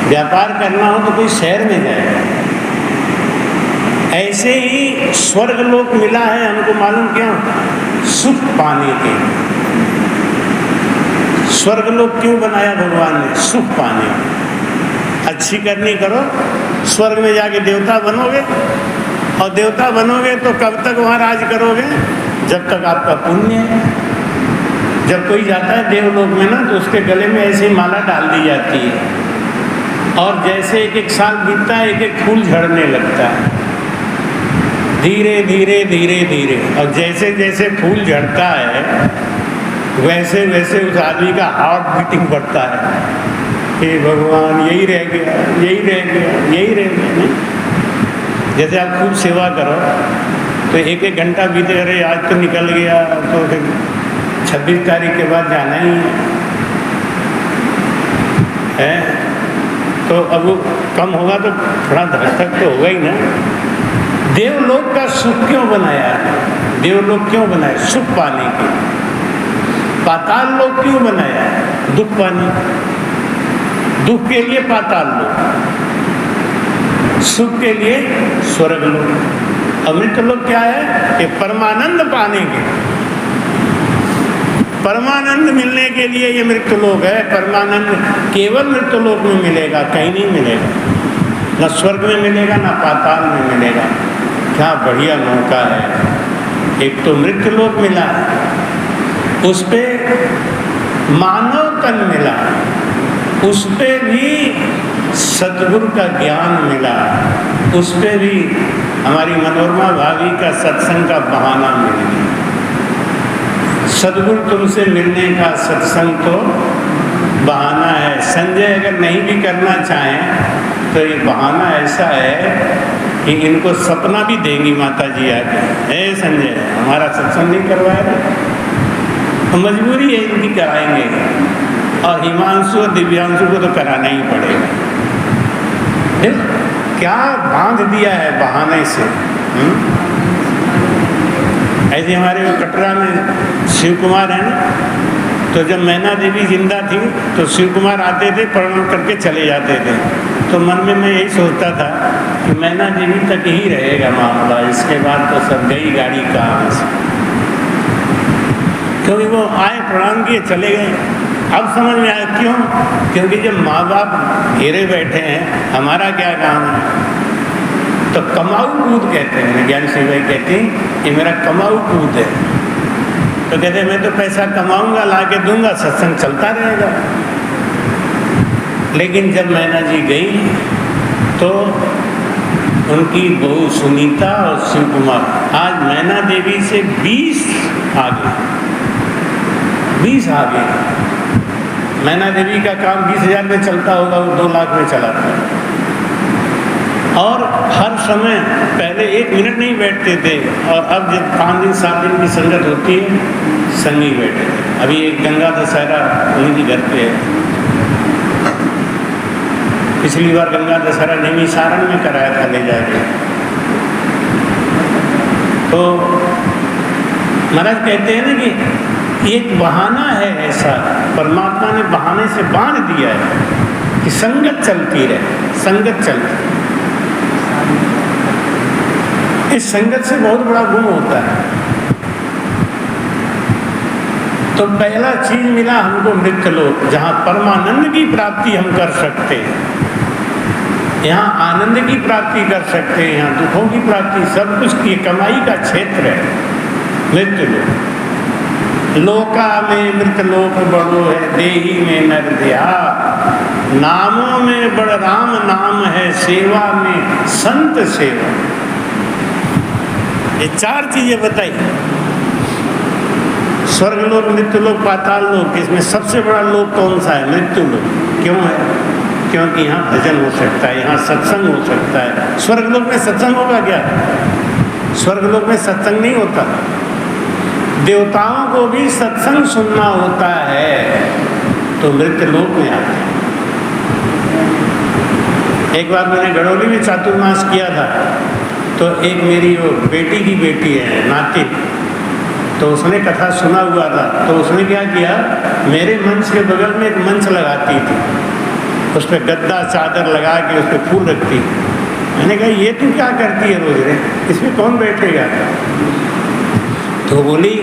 व्यापार करना हो तो कोई शहर में जाए। ऐसे ही स्वर्ग लोक मिला है हमको, मालूम क्यों? सुख पाने के। स्वर्ग लोक क्यों बनाया भगवान ने? सुख पाने। अच्छी करनी करो, स्वर्ग में जाके देवता बनोगे, और देवता बनोगे तो कब तक वहाँ राज करोगे? जब तक आपका पुण्य है। जब कोई जाता है देवलोक में ना, तो उसके गले में ऐसी माला डाल दी जाती है, और जैसे एक एक साल बीतता है एक एक फूल झड़ने लगता है, धीरे धीरे धीरे धीरे। और जैसे जैसे फूल झड़ता है वैसे वैसे उस आदमी का हार्ट बीटिंग बढ़ता है कि भगवान यही रह गया, यही रह गया, यही रह गया। नहीं, जैसे आप खूब सेवा करो तो एक एक घंटा बीते, अरे आज तो निकल गया, तो फिर 26 तारीख के बाद जाना ही है। तो अब वो कम होगा तो थोड़ा धड़क तो होगा ही ना। देवलोक का सुख क्यों बनाया? देवलोक क्यों बनाया? सुख पाने के। पाताल लोक क्यों बनाया? दुख पाने। दुख के लिए पाताल लोक, सुख के लिए स्वर्ग लोक। अमृत लोक क्या है? कि परमानंद पाने के, परमानंद मिलने के लिए ये मृत्यु लोक है। परमानंद केवल मृत्यु लोक में मिलेगा, कहीं नहीं मिलेगा। न स्वर्ग में मिलेगा, न पाताल में मिलेगा। क्या बढ़िया मौका है। एक तो मृत्यु लोक मिला, उस पे मानव तन मिला, उस पे भी सद्गुरु का ज्ञान मिला, उस पे भी हमारी मनोरमा भाभी का सत्संग का बहाना मिल गया। सद्गुरु तुमसे मिलने का सत्संग तो बहाना है। संजय अगर नहीं भी करना चाहें तो ये बहाना ऐसा है कि इनको सपना भी देंगी माता जी आके, हे संजय हमारा सत्संग नहीं करवाएगा, तो मजबूरी है इनकी, कराएंगे। और हिमांशु और दिव्यांशु को तो कराना ही पड़ेगा। क्या बांध दिया है बहाने से। ऐसे हमारे कटरा में शिव कुमार है ना, तो जब मैना देवी जिंदा थी तो शिव कुमार आते थे, प्रणाम करके चले जाते थे। तो मन में मैं यही सोचता था कि मैना देवी तक ही रहेगा मामला, इसके बाद तो सब गई गाड़ी कहाँ से। क्योंकि वो आए, प्रणाम किए, चले गए। अब समझ में आया क्यों? क्योंकि जब माँ बाप घेरे बैठे हैं, हमारा क्या काम है? तो कमाऊ कूद कहते हैं, ज्ञान सिंह भाई कहते हैं ये मेरा कमाऊ कूद है। तो कहते हैं मैं तो पैसा कमाऊंगा, ला के दूंगा, सत्संग चलता रहेगा। लेकिन जब मैना जी गई तो उनकी बहू सुनीता और शिव कुमार, आज मैना देवी से 20 आगे, 20 आगे। मैना देवी का काम 20,000 में चलता होगा, वो 2 लाख में चलाता है। और हर समय पहले 1 मिनट नहीं बैठते थे, और अब जब 5 दिन 7 दिन की संगत होती है, संगी बैठे। अभी एक गंगा दशहरा उन्हीं के घर पे है। पिछली बार गंगा दशहरा नैमिषारण्य में कराया था ले जाके। तो महाराज कहते हैं ना कि एक बहाना है ऐसा, परमात्मा ने बहाने से बांध दिया है कि संगत चलती रहे, संगत चलती। इस संगत से बहुत बड़ा गुण होता है। तो पहला चीज मिला हमको मृत्यु लोक, जहाँ परमानंद की प्राप्ति हम कर सकते हैं, यहाँ आनंद की प्राप्ति कर सकते हैं, यहाँ दुखों की प्राप्ति, सब कुछ की कमाई का क्षेत्र है मृत्यु लोक। लोका में मृत लोक बड़ो है, देही में नर दया, नामों में बड़ राम नाम है, सेवा में संत सेवा। ये 4 चीजें बताई, स्वर्ग लोक, मृत्यु लोक, पाताल लोक। इसमें सबसे बड़ा लोक कौन सा है? मृत्यु लोक। क्यों है? क्योंकि यहाँ भजन हो सकता है, यहाँ सत्संग हो सकता है। स्वर्ग लोक में सत्संग होगा क्या? स्वर्ग लोक में सत्संग नहीं होता। देवताओं को भी सत्संग सुनना होता है, तो मृत्यु लोक में आते हैं। एक बार मैंने गड़ोली में चातुर्मास किया था, तो एक मेरी वो बेटी की बेटी है नातिन, तो उसने कथा सुना हुआ था। तो उसने क्या किया, मेरे मंच के बगल में एक मंच लगाती थी, उस पर गद्दा चादर लगा के उस पर फूल रखती। मैंने कहा ये तू क्या करती है रोज रे, इसमें कौन बैठेगा? तो बोली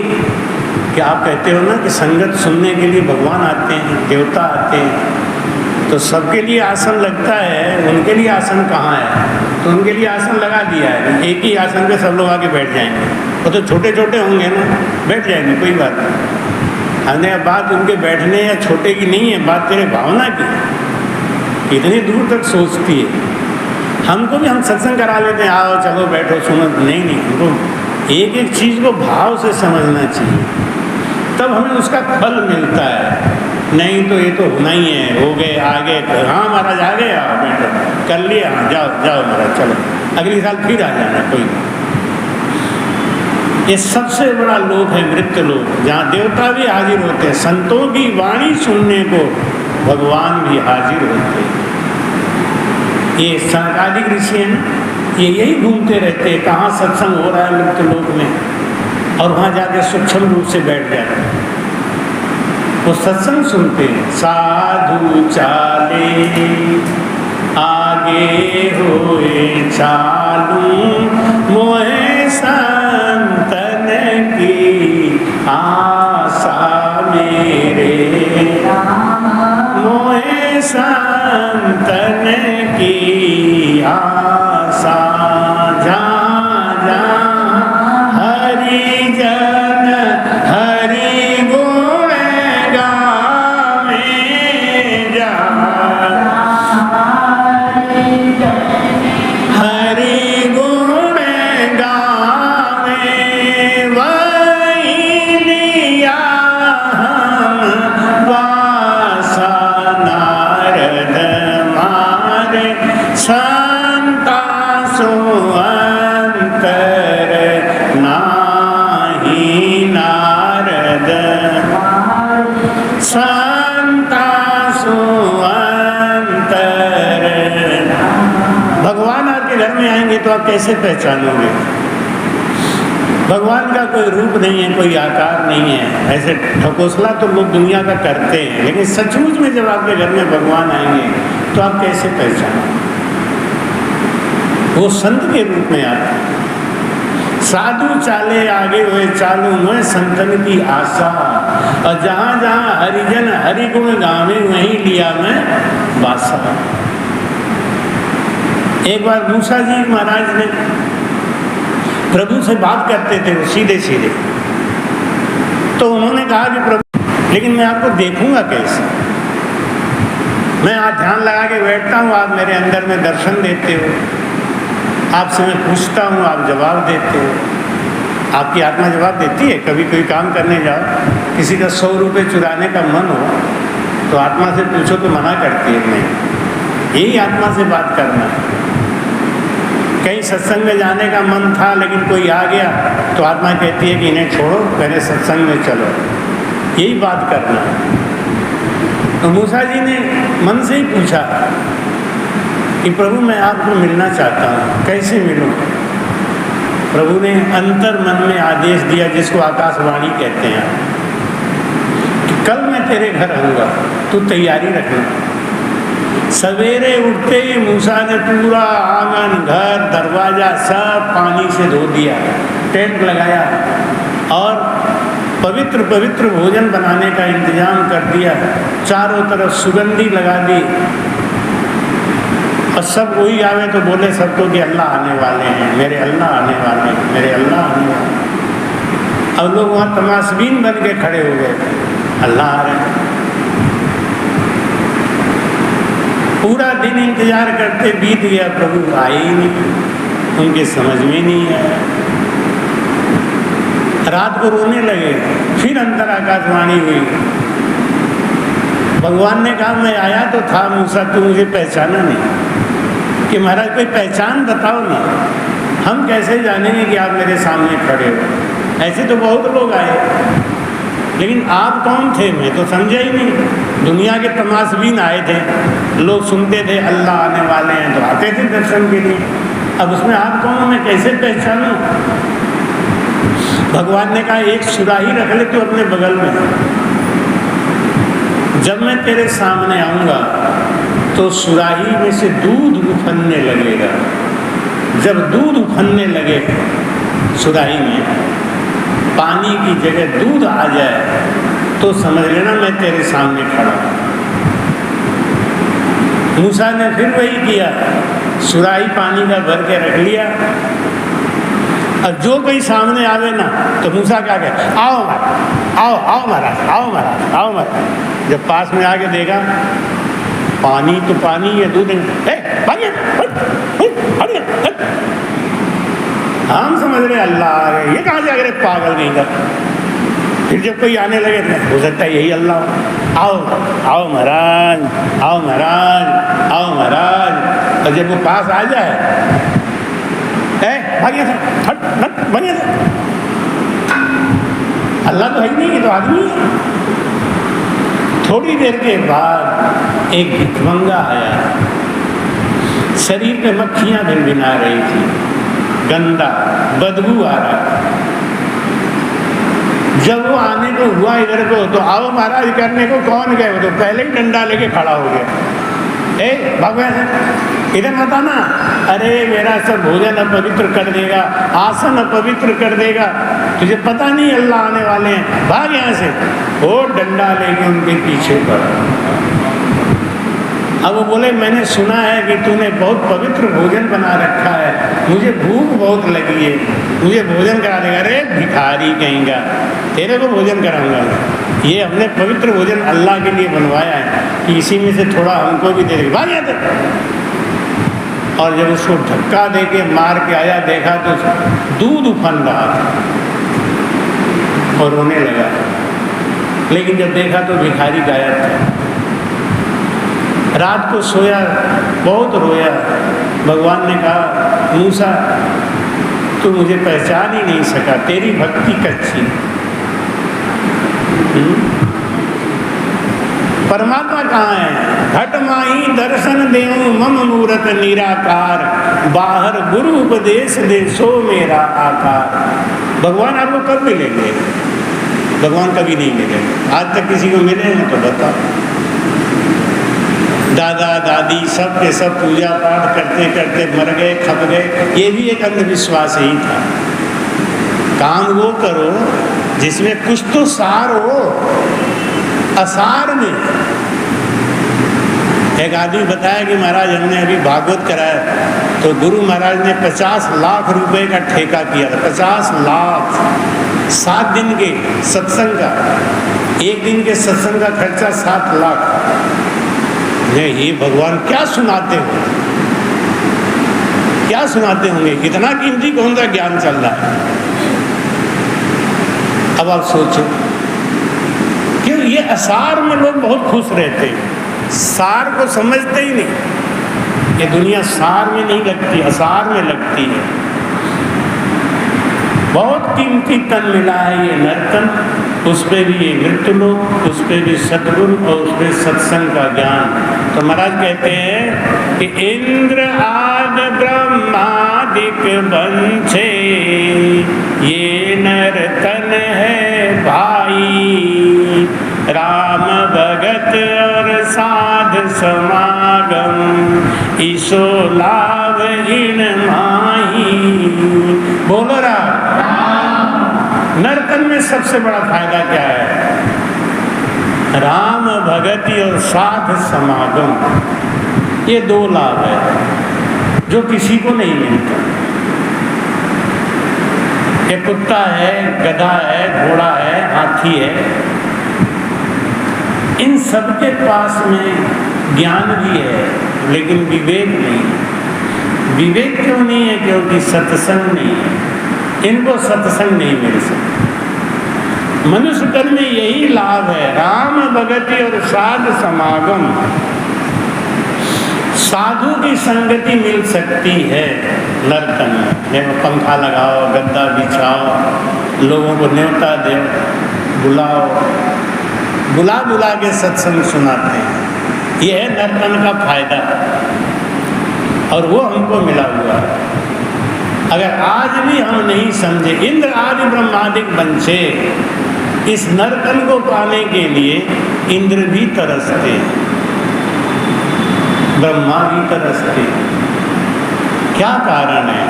कि आप कहते हो ना कि संगत सुनने के लिए भगवान आते हैं, देवता आते हैं, तो सबके लिए आसन लगता है, उनके लिए आसन कहाँ है? तो उनके लिए आसन लगा दिया है, एक ही आसन पे सब लोग आके बैठ जाएंगे। वो तो छोटे छोटे होंगे ना, बैठ जाएंगे, कोई बात नहीं। हमने बात उनके बैठने या छोटे की नहीं है, बात तेरे भावना की, इतनी दूर तक सोचती है। हमको भी हम सत्संग करा लेते हैं, आओ चलो बैठो सुनो, नहीं, हमको एक एक चीज़ को भाव से समझना चाहिए, तब हमें उसका फल मिलता है। नहीं तो ये तो होना ही है, हो गए आगे, हाँ महाराज आ गए, आओ बैठो, कर लिया, हाँ जाओ महाराज चलो, अगली साल फिर आ जाना। कोई ये सबसे बड़ा लोक है मृत्यु लोक, जहाँ देवता भी हाजिर होते हैं, संतों की वाणी सुनने को भगवान भी हाजिर होते हैं। ये सनकादिक ऋषि हैं, ये यही घूमते रहते हैं कहाँ सत्संग हो रहा है मृत्यु लोक में, और वहाँ जाके सूक्ष्म रूप से बैठ जाते हैं, वो सत्संग सुनते हैं। साधु चाले आगे होए चालू, मोहे संतन की आशा मेरे, मोहे संतन की आशा, जहाँ जहाँ हरि जन हरि गुण गावे, हरि गुण गावे, वही लिया हम वासा नारद मारे, संता सो अंतर नाही नारद, संता सो अंतर। भगवान आपके घर में आएंगे तो आप कैसे पहचानोगे? भगवान का कोई रूप नहीं है, कोई आकार नहीं है। ऐसे ठकोसला तो लोग दुनिया का करते हैं, लेकिन सचमुच में जब आपके घर में भगवान आएंगे तो आप कैसे पहचानोगे? वो संत के रूप में आते हैं। साधु चाले आगे हुए चालू हुए संतन की आशा, और जहाँ जहाँ हरिजन हरि गुण गावे, वहीं लिया मैं वासा। एक बार मूसा जी महाराज ने प्रभु से बात करते थे, वो सीधे सीधे, तो उन्होंने कहा कि प्रभु लेकिन मैं आपको देखूंगा कैसे? मैं आज ध्यान लगा के बैठता हूँ, आप मेरे अंदर में दर्शन देते हो, आपसे मैं पूछता हूँ, आप जवाब देते हो। आपकी आत्मा जवाब देती है? कभी कोई काम करने जाओ, किसी का 100 रुपये चुराने का मन हो तो आत्मा से पूछो तो मना करती है नहीं। यही आत्मा से बात करना। कहीं सत्संग में जाने का मन था लेकिन कोई आ गया तो आत्मा कहती है कि इन्हें छोड़ो, पहले सत्संग में चलो। यही बात करना। तो मूसा जी ने मन से ही पूछा कि प्रभु मैं आपको मिलना चाहता हूँ, कैसे मिलूँ? प्रभु ने अंतर मन में आदेश दिया, जिसको आकाशवाणी कहते हैं, कि कल मैं तेरे घर आऊँगा, तू तैयारी रखना। सवेरे उठते ही मूसा ने पूरा आंगन, घर, दरवाजा सब पानी से धो दिया, टेंट लगाया और पवित्र पवित्र भोजन बनाने का इंतजाम कर दिया। चारों तरफ सुगंधी लगा दी, और सब वही आवे तो बोले सबको कि अल्लाह आने वाले हैं, मेरे अल्लाह आने वाले हैं, मेरे अल्लाह आने वाले हैं। अब लोग वहाँ तमाशबीन बन के खड़े हो गए, अल्लाह आ रहे हैं। पूरा दिन इंतजार करते बीत गया, प्रभु आए ही नहीं, उनके समझ में नहीं आया। रात को रोने लगे, फिर अंतर आकाशवाणी हुई। भगवान ने कहा मैं आया तो था मूसा, तू मुझे पहचाना नहीं। कि महाराज कोई पहचान बताओ ना, हम कैसे जानेंगे कि आप मेरे सामने खड़े हो? ऐसे तो बहुत लोग आए, लेकिन आप कौन थे मैं तो समझा ही नहीं। दुनिया के तमाशबीन आए थे, लोग सुनते थे अल्लाह आने वाले हैं तो आते थे दर्शन के लिए। अब उसमें आप कौन हो, मैं कैसे पहचानूं? भगवान ने कहा एक सुराही रख ले तू अपने बगल में, जब मैं तेरे सामने आऊँगा तो सुराही में से दूध उफनने लगेगा। जब दूध उफनने लगे सुराही में, पानी की जगह दूध आ जाए तो समझ लेना मैं तेरे सामने खड़ा हूं। मूसा ने फिर वही किया, सुराही पानी का भर के रख लिया। और जो कोई सामने आवे ना तो मूसा क्या कहे, आओ महाराज, आओ आओ महाराज, आओ महाराज, आओ महाराज। जब पास में आके देखा पानी तो पानी है, दूध हम समझ रहे अल्लाह आ गए, ये कहाँ जा रहे पागल नहीं का। फिर जब कोई आने लगे हो सकता है यही अल्लाह हो। आओ आओ महाराज, आओ महाराज, आओ महाराज। और जब वो पास आ जाए, भागिए हट हट भागिए, अल्लाह तो है ही नहीं, ये तो आदमी है। थोड़ी देर के बाद एक भिखमंगा आया, शरीर पे मक्खियां भिनभिना रही थी, गंदा बदबू आ रहा। जब वो आने को हुआ इधर को, तो आओ महाराज करने को कौन गए, वो तो पहले ही डंडा लेके खड़ा हो गया। भगवान इधर मत आना, अरे मेरा सब भोजन अपवित्र कर देगा, आसन अपवित्र कर देगा, तुझे पता नहीं अल्लाह आने वाले हैं, भाग यहाँ से। वो डंडा लेके उनके पीछे पड़ा। अब वो बोले मैंने सुना है कि तूने बहुत पवित्र भोजन बना रखा है, मुझे भूख बहुत लगी है, मुझे भोजन करा देगा। अरे भिखारी कहेंगा, तेरे को भोजन कराऊंगा, ये हमने पवित्र भोजन अल्लाह के लिए बनवाया है कि इसी में से थोड़ा हमको भी दे देगा, भाग यहाँ से। और जब उसको धक्का दे के मार के आया, देखा तो दूध उफन रहा था और रोने लगा। लेकिन जब देखा तो भिखारी गायब था। रात को सोया, बहुत रोया। भगवान ने कहा मूसा तू मुझे पहचान ही नहीं सका, तेरी भक्ति कच्ची। परमात्मा कहाँ है? घट माही दर्शन देऊं मम मूरत निराकार, बाहर गुरु उपदेश दे सो मेरा आकार। भगवान आपको कब मिलेंगे? भगवान कभी नहीं मिलेंगे। आज तक किसी को मिले हैं तो बताओ। दादा दादी सब के सब पूजा पाठ करते करते मर गए, खप गए, ये भी एक अंधविश्वास ही था। काम वो करो जिसमें कुछ तो सार हो। असार में एक आदमी बताया कि महाराज हमने अभी भागवत कराया, तो गुरु महाराज ने 50 लाख रुपए का ठेका किया था। 50 लाख, 7 दिन के सत्संग का, एक दिन के सत्संग का खर्चा 7 लाख। ये भगवान क्या सुनाते हो, क्या सुनाते होंगे, कितना कीमती कौन सा ज्ञान चल रहा है। अब आप सोचो कि ये असार में लोग बहुत खुश रहते हैं, सार को समझते ही नहीं। ये दुनिया सार में नहीं लगती, असार में लगती है। बहुत कीमती तन मिला है ये नर्तन, उस पर भी ये नृत्य लोग, उस पर भी सद्गुरु और उस पर सत्संग का ज्ञान। तो महाराज कहते हैं कि इंद्र आदि ब्रह्मादिक बंछे, ये नर्तन है भाई, राम भगत और साध समागम, ईसो लाभ इन माही। बोलो राम। नर्तन में सबसे बड़ा फायदा क्या है? राम भगति और साध समागम, ये 2 लाभ है जो किसी को नहीं मिलता। ये कुत्ता है, गधा है, घोड़ा है, हाथी है, इन सबके पास में ज्ञान भी है लेकिन विवेक नहीं। विवेक क्यों नहीं है? क्योंकि सत्संग नहीं है, इनको सत्संग नहीं मिल सकता। मनुष्य तन में यही लाभ है, राम भगति और साध समागम। साधु की संगति मिल सकती है नर्तन में। पंखा लगाओ, गद्दा बिछाओ, लोगों को न्योता दो, बुलाओ, बुला बुला के सत्संग सुनाते हैं। यह है नर्तन का फायदा और वो हमको मिला हुआ है। अगर आज भी हम नहीं समझे, इंद्र आदि ब्रह्मादिक बंछे, इस नर्तन को पाने के लिए इंद्र भी तरसते हैं। ब्रह्मा भी तरसते। क्या कारण है,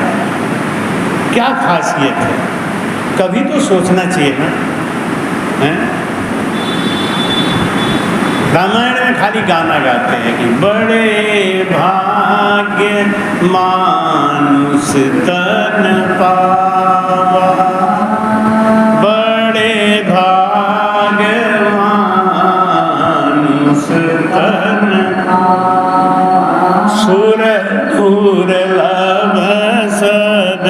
क्या खासियत है? कभी तो सोचना चाहिए ना, हैं? रामायण में खाली गाना गाते हैं कि बड़े भाग्य मानुष तन पावा, बड़े भाग्य मानुष तन सुर दुर्लभ सद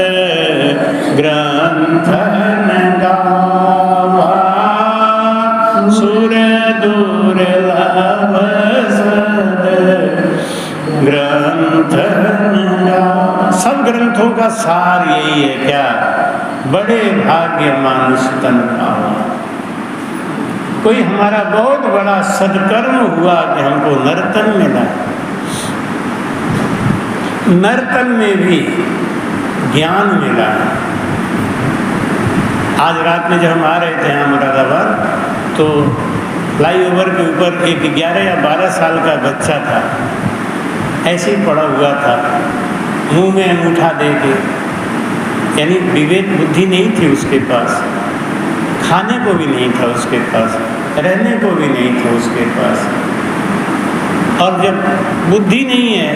ग्रंथन गावा, सुर दुर्लभ सद ग्रंथन गावा। सब ग्रंथों का सार यही है क्या? बड़े भाग्य मानुष तन पावा। कोई हमारा बहुत बड़ा सदकर्म हुआ कि हमको नर्तन मिला। नर्तन में भी ज्ञान मिला। आज रात में जब हम आ रहे थे यहाँ मुरादाबाद, तो फ्लाईओवर के ऊपर एक 11 या 12 साल का बच्चा था, ऐसे ही पड़ा हुआ था, मुंह में अंगूठा दे के, यानी विवेक बुद्धि नहीं थी उसके पास, खाने को भी नहीं था उसके पास, रहने को भी नहीं था उसके पास। और जब बुद्धि नहीं है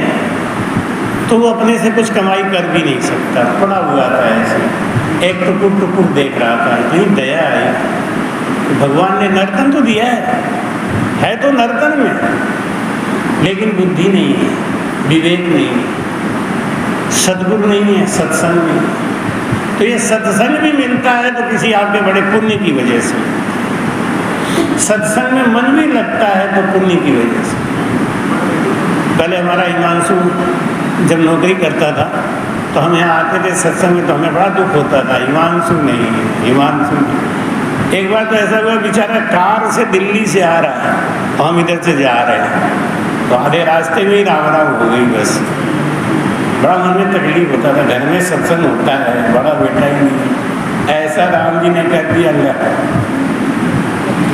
तो वो अपने से कुछ कमाई कर भी नहीं सकता, पड़ा हुआ था ऐसे, एक टुकुर टुकुर देख रहा था। कहीं दया आई तो भगवान ने नर्तन तो दिया है तो नर्तन में, लेकिन बुद्धि नहीं है, विवेक नहीं है, सद्गुरु नहीं है, सत्संग नहीं है। तो ये सत्संग भी मिलता है तो किसी आपके बड़े पुण्य की वजह से, सत्संग में मन भी लगता है तो पुण्य की वजह से। पहले हमारा हिमांशु जब नौकरी करता था तो हम यहाँ आते थे सत्संग में, तो हमें बड़ा दुख होता था, हिमांशु नहीं है, हिमांशु नहीं। एक बार तो ऐसा हुआ, बेचारा कार से दिल्ली से आ रहा है और हम इधर से जा रहे हैं, तो आधे रास्ते में ही राम राम हो गई बस। बड़ा मन में तकलीफ होता था, घर में सत्संग होता है, बड़ा बेटा ही नहीं। ऐसा राम जी ने कर दिया, अल्लाह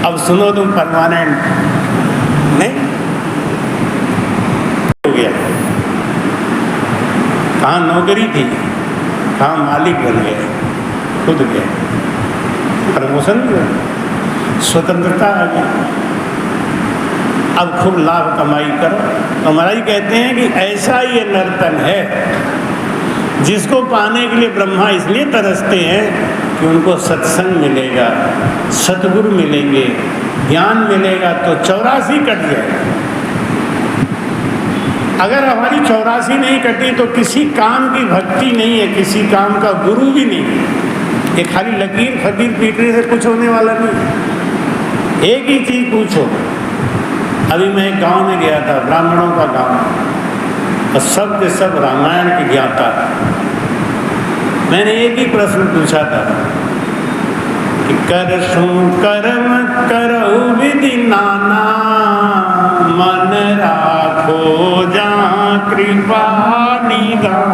अब सुनो तुम परमानेंट नहीं हो गया। कहाँ नौकरी थी, कहाँ मालिक बन गए, खुद गए, प्रमोशन भी हो, स्वतंत्रता आ गई, अब खूब लाभ कमाई करो। तो महाराज कहते हैं कि ऐसा ये नर्तन है जिसको पाने के लिए ब्रह्मा इसलिए तरसते हैं कि उनको सत्संग मिलेगा, सतगुरु मिलेंगे, ज्ञान मिलेगा तो 84 कट जाएगा। अगर हमारी 84 नहीं कटी तो किसी काम की भक्ति नहीं है, किसी काम का गुरु भी नहीं है। ये खाली लकीर फकीर पीटने से कुछ होने वाला नहीं। एक ही चीज़ पूछो, अभी मैं एक गांव में गया था, ब्राह्मणों का गांव, और सब के सब रामायण के ज्ञाता। मैंने एक ही प्रश्न पूछा था कि करसु कर्म करहु विधि नाना, मन राखो जहाँ कृपा निधान।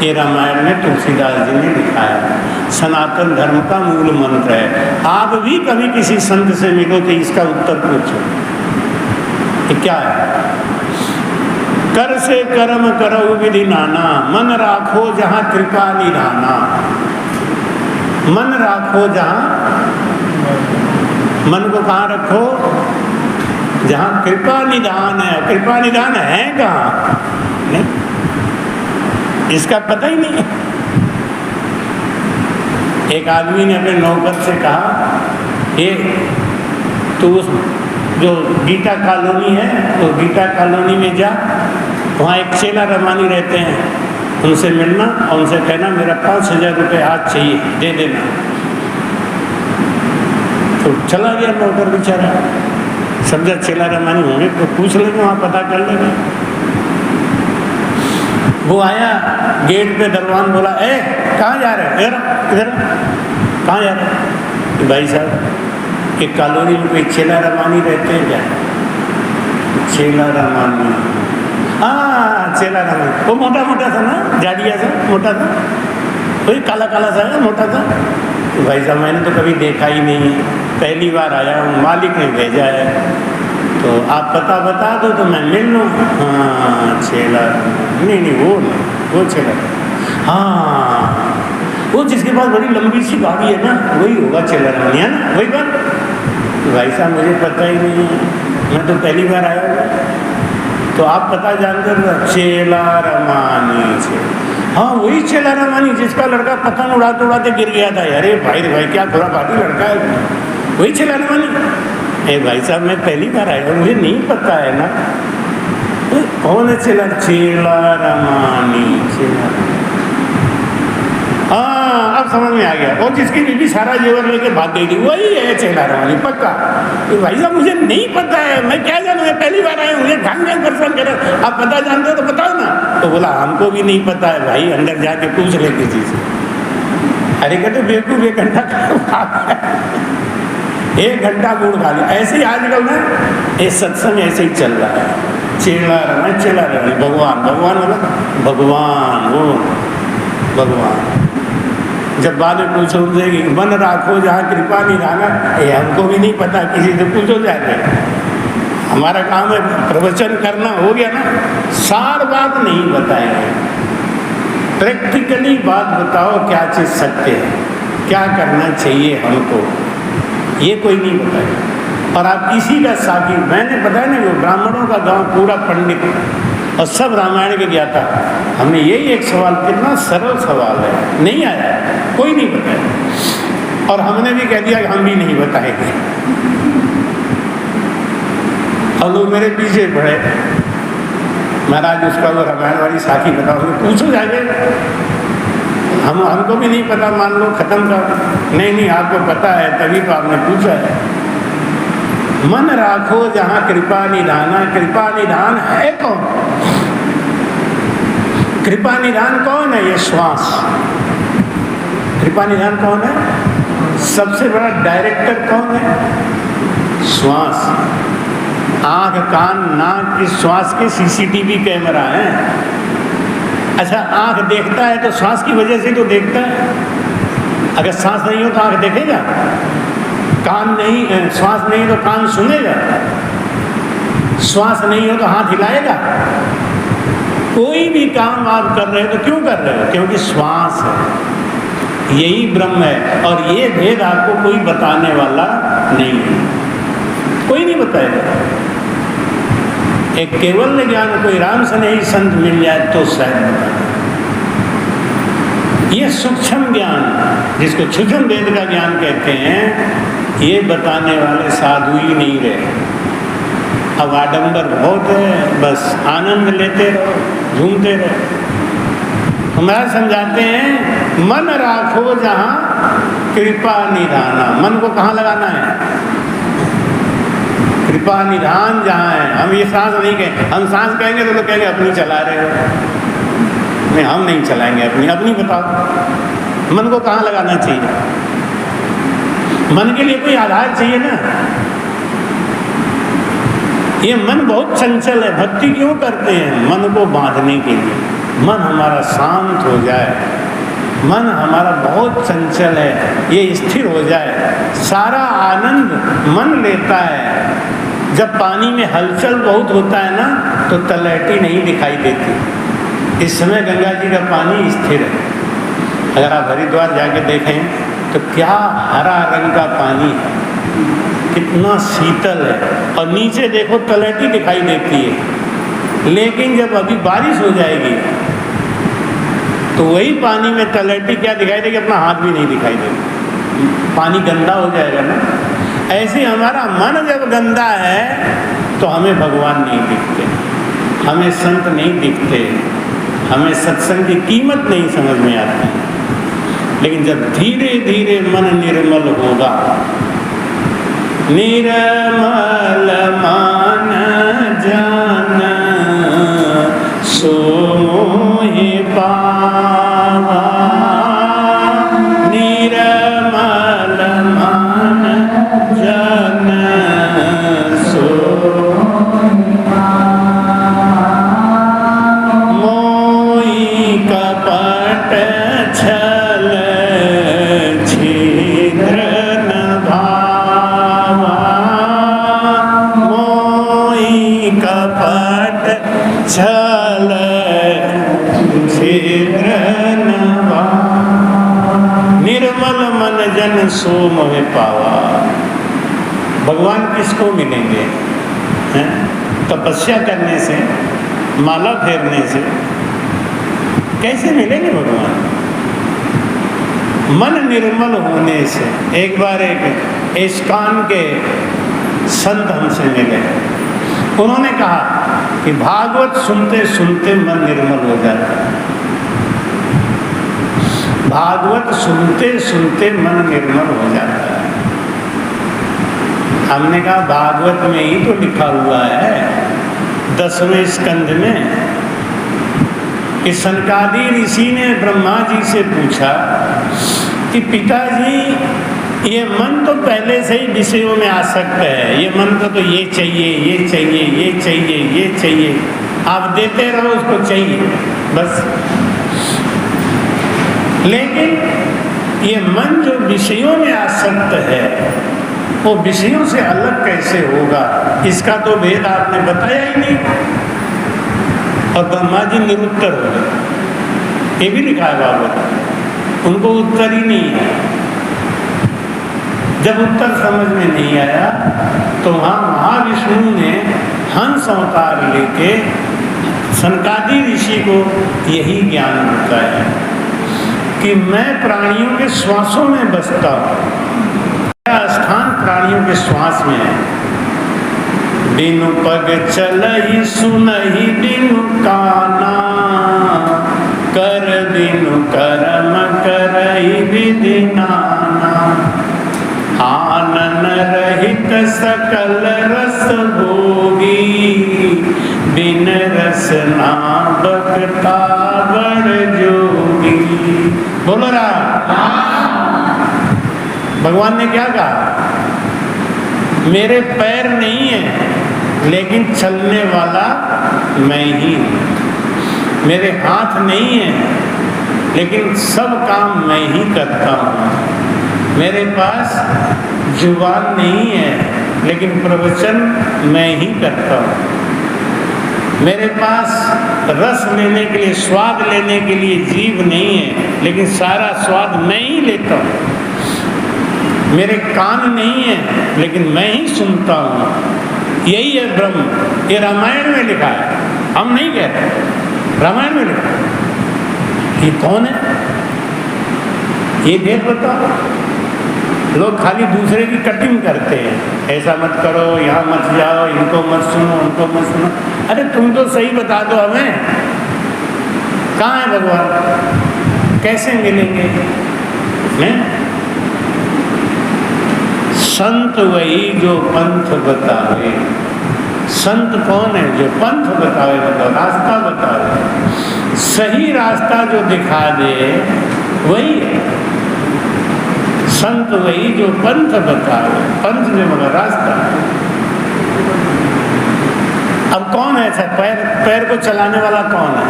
ये रामायण में तुलसीदास जी ने लिखा है, सनातन धर्म का मूल मंत्र है। आप भी कभी किसी संत से मिलो तो इसका उत्तर पूछो कि क्या है। कर से कर्म करो विधि नाना, मन राखो जहाँ कृपा निधाना। मन राखो जहाँ, मन को कहाँ रखो? जहाँ कृपा निधान है। कृपा निधान है कहाँ? नहीं, इसका पता ही नहीं। एक आदमी ने अपने नौकर से कहा, ये तो उस जो गीता कॉलोनी है, तो गीता कॉलोनी में जा, वहाँ एक चेला रमानी रहते हैं, उनसे मिलना और उनसे कहना मेरा 5000 रुपये आज चाहिए, दे देना। तो चला गया नौकर बेचारा, समझा चेला रमानी होंगे तो पूछ लेंगे, वहाँ पता कर लेंगे। वो आया, गेट पे दरवान बोला, ए कहाँ जा रहे? इधर कहाँ जा रहे? भाई साहब एक कॉलोनी में कोई चेला रमानी रहते हैं क्या? चेला रमानी, हाँ चेला रमानी, वो मोटा मोटा था ना, जाड़िया सा मोटा था, कोई काला काला सा है, मोटा था। तो भाई साहब मैंने तो कभी देखा ही नहीं है, पहली बार आया हूँ, मालिक ने भेजा है। तो आप पता बता दो तो मैं मिल लूँ। हाँ चेला, नहीं वो चेला, हाँ वो जिसके पास बड़ी लंबी सी गाड़ी है ना, वही होगा चेला रमनी, है ना वही बात। तो भाई साहब मुझे पता ही नहीं है, मैं तो पहली बार आया हूँ। तो आप पता जानकर चेला रमानी से, हाँ वही चेला रमानी जिसका लड़का पतंग उड़ाते उड़ाते गिर गया था। अरे भाई क्या खुरापाती लड़का है, वही चेला रमानी। भाई साहब मैं पहली बार आया हूँ, मुझे नहीं पता है ना। तो कौन है चेला रमानी? हाँ अब समझ में आ गया। और जिसकी बीबी सारा जेवर लेके भाग गई थी, वही है चेला रमानी पक्का। तो भाई साहब मुझे नहीं पता है, मैं क्या जानूँ, मैं पहली बार आया हूँ, मुझे ढंग से दर्शन करे, आप पता जानते हो तो बताओ ना। तो बोला हमको भी नहीं पता है भाई, अंदर जाके पूछ ले किसी से। अरे कहते बेवकूफ, 1 घंटा 1 घंटा गुड़ खा लिया। ऐसे ही आजकल ना ये सत्संग ऐसे ही चल रहा है, चेला रमानी भगवान मतलब भगवान, वो भगवान। जब बाद में पूछो उनसे कि मन राखो जहाँ कृपा निधाना, ये हमको भी नहीं पता, किसी से पूछो जाके। हमारा काम है प्रवचन करना, हो गया ना। सार बात नहीं बताएंगे, प्रैक्टिकली बात बताओ, क्या चीज़ सत्य है, क्या करना चाहिए हमको, ये कोई नहीं बताएगा। और आप इसी का साथी, मैंने बताया ना वो ब्राह्मणों का गांव पूरा पंडित और सब रामायण के ज्ञाता। हमने यही एक सवाल, कितना सरल सवाल है, नहीं आया, कोई नहीं बताया। और हमने भी कह दिया कि हम भी नहीं बताएंगे। और लोग मेरे पीछे पड़े, महाराज उसका वो रामायण वाली साखी बताओ, पूछो जाके। हमको भी नहीं पता, मान लो खत्म कर। नहीं आपको पता है तभी तो आपने पूछा है। मन राखो जहाँ कृपा निधाना, कृपा निधान है कौन? कृपा निधान कौन है? ये श्वास। कृपा निधान कौन है? सबसे बड़ा डायरेक्टर कौन है? श्वास। आँख कान नाक इस श्वास के सीसीटीवी कैमरा है। अच्छा आँख देखता है तो श्वास की वजह से तो देखता है, अगर सांस नहीं हो तो आँख देखेगा? कान नहीं, श्वास नहीं तो कान सुनेगा? श्वास नहीं हो तो हाथ हिलाएगा? कोई भी काम आप कर रहे हो तो क्यों कर रहे हो? क्योंकि श्वास है, यही ब्रह्म है। और ये भेद आपको कोई बताने वाला नहीं है, कोई नहीं बताएगा। एक केवल ज्ञान कोई राम से नहीं संत मिल जाए तो शायद बताए। ये सूक्ष्म ज्ञान जिसको सूक्ष्म वेद का ज्ञान कहते हैं, ये बताने वाले साधु ही नहीं रहे। अब आडंबर बहुत है, बस आनंद लेते रहो, झूमते रहो। हमारा समझाते हैं मन राखो जहाँ कृपा निधाना। मन को कहाँ लगाना है? कृपा निधान जहाँ है। हम ये सांस नहीं कहें, हम सांस कहेंगे तो लोग कहेंगे अपनी चला रहे हो। नहीं हम नहीं चलाएंगे अपनी बताओ। मन को कहाँ लगाना चाहिए? मन के लिए कोई आधार चाहिए ना। ये मन बहुत चंचल है, भक्ति क्यों करते हैं? मन को बांधने के लिए। मन हमारा शांत हो जाए, मन हमारा बहुत चंचल है, ये स्थिर हो जाए। सारा आनंद मन लेता है। जब पानी में हलचल बहुत होता है ना तो तलहटी नहीं दिखाई देती। इस समय गंगा जी का पानी स्थिर है। अगर आप हरिद्वार जाके देखें तो क्या हरा रंग का पानी है, कितना शीतल है। और नीचे देखो तलहटी दिखाई देती है। लेकिन जब अभी बारिश हो जाएगी तो वही पानी में तलहटी क्या दिखाई देगी? अपना हाथ भी नहीं दिखाई देगा, पानी गंदा हो जाएगा ना। ऐसे हमारा मन जब गंदा है तो हमें भगवान नहीं दिखते, हमें संत नहीं दिखते, हमें सत्संग की कीमत नहीं समझ में आती। लेकिन जब धीरे धीरे मन निर्मल होगा, निर्मल मान जान सो मोहि पावा, निर्मल मान जान सो मोहि कपट छल छिद्र न भावा, मोहि सो मोहे पावा। भगवान किसको मिलेंगे? हैं? तपस्या करने से, माला फेरने से कैसे मिलेंगे भगवान? मन निर्मल होने से। एक बार एक इस्कॉन के संत हमसे मिले, उन्होंने कहा कि भागवत सुनते सुनते मन निर्मल हो जाता है। भागवत सुनते सुनते मन निर्मल हो जाता है। हमने कहा भागवत में ही तो लिखा हुआ है 10वें स्कंध में कि सनकादि ऋषि ने ब्रह्मा जी से पूछा कि पिताजी ये मन तो पहले से ही विषयों में आसक्त है, ये मन को तो ये चाहिए, ये चाहिए, ये चाहिए, ये चाहिए, आप देते रहो उसको चाहिए बस। लेकिन ये मन जो विषयों में आसक्त है वो विषयों से अलग कैसे होगा, इसका तो भेद आपने बताया ही नहीं। और ब्रह्मा जी निरुत्तर हो गए। ये भी लिखा है भागवत, उनको उत्तर ही नहीं है। जब उत्तर समझ में नहीं आया तो वहाँ महाविष्णु ने हंस अवतार लेके सनकादि ऋषि को यही ज्ञान बताया कि मैं प्राणियों के श्वासों में बसता हूँ। मेरा स्थान प्राणियों के श्वास में है। बिनु पग चलहि सुनहि बिनु काना, कर बिनु कर्म करहि विधि नाना। आनन रहित सकल रस भोगी, बिन रसना बकता बड़ जोगी। बोलो राम। भगवान ने क्या कहा? मेरे पैर नहीं है लेकिन चलने वाला मैं ही हूँ। मेरे हाथ नहीं है लेकिन सब काम मैं ही करता हूँ। मेरे पास जुबान नहीं है लेकिन प्रवचन मैं ही करता हूँ। मेरे पास रस लेने के लिए, स्वाद लेने के लिए जीभ नहीं है लेकिन सारा स्वाद मैं ही लेता हूँ। मेरे कान नहीं है लेकिन मैं ही सुनता हूँ। यही है ब्रह्म। ये रामायण में लिखा है, हम नहीं कहते, रामायण में लिखा है। ये कौन है? ये भेद बताओ। लोग खाली दूसरे की कटिंग करते हैं, ऐसा मत करो, यहाँ मत जाओ, इनको मत सुनो, उनको मत सुनो। अरे तुम तो सही बता दो हमें, कहाँ है भगवान? कैसे मिलेंगे? हैं? संत वही जो पंथ बतावे। संत कौन है? जो पंथ बतावे, मतलब रास्ता बतावे, सही रास्ता जो दिखा दे वही है संत। वही जो पंथ बतावे, पंथ जो मतलब रास्ता। अब कौन है ऐसा? पैर को चलाने वाला कौन है?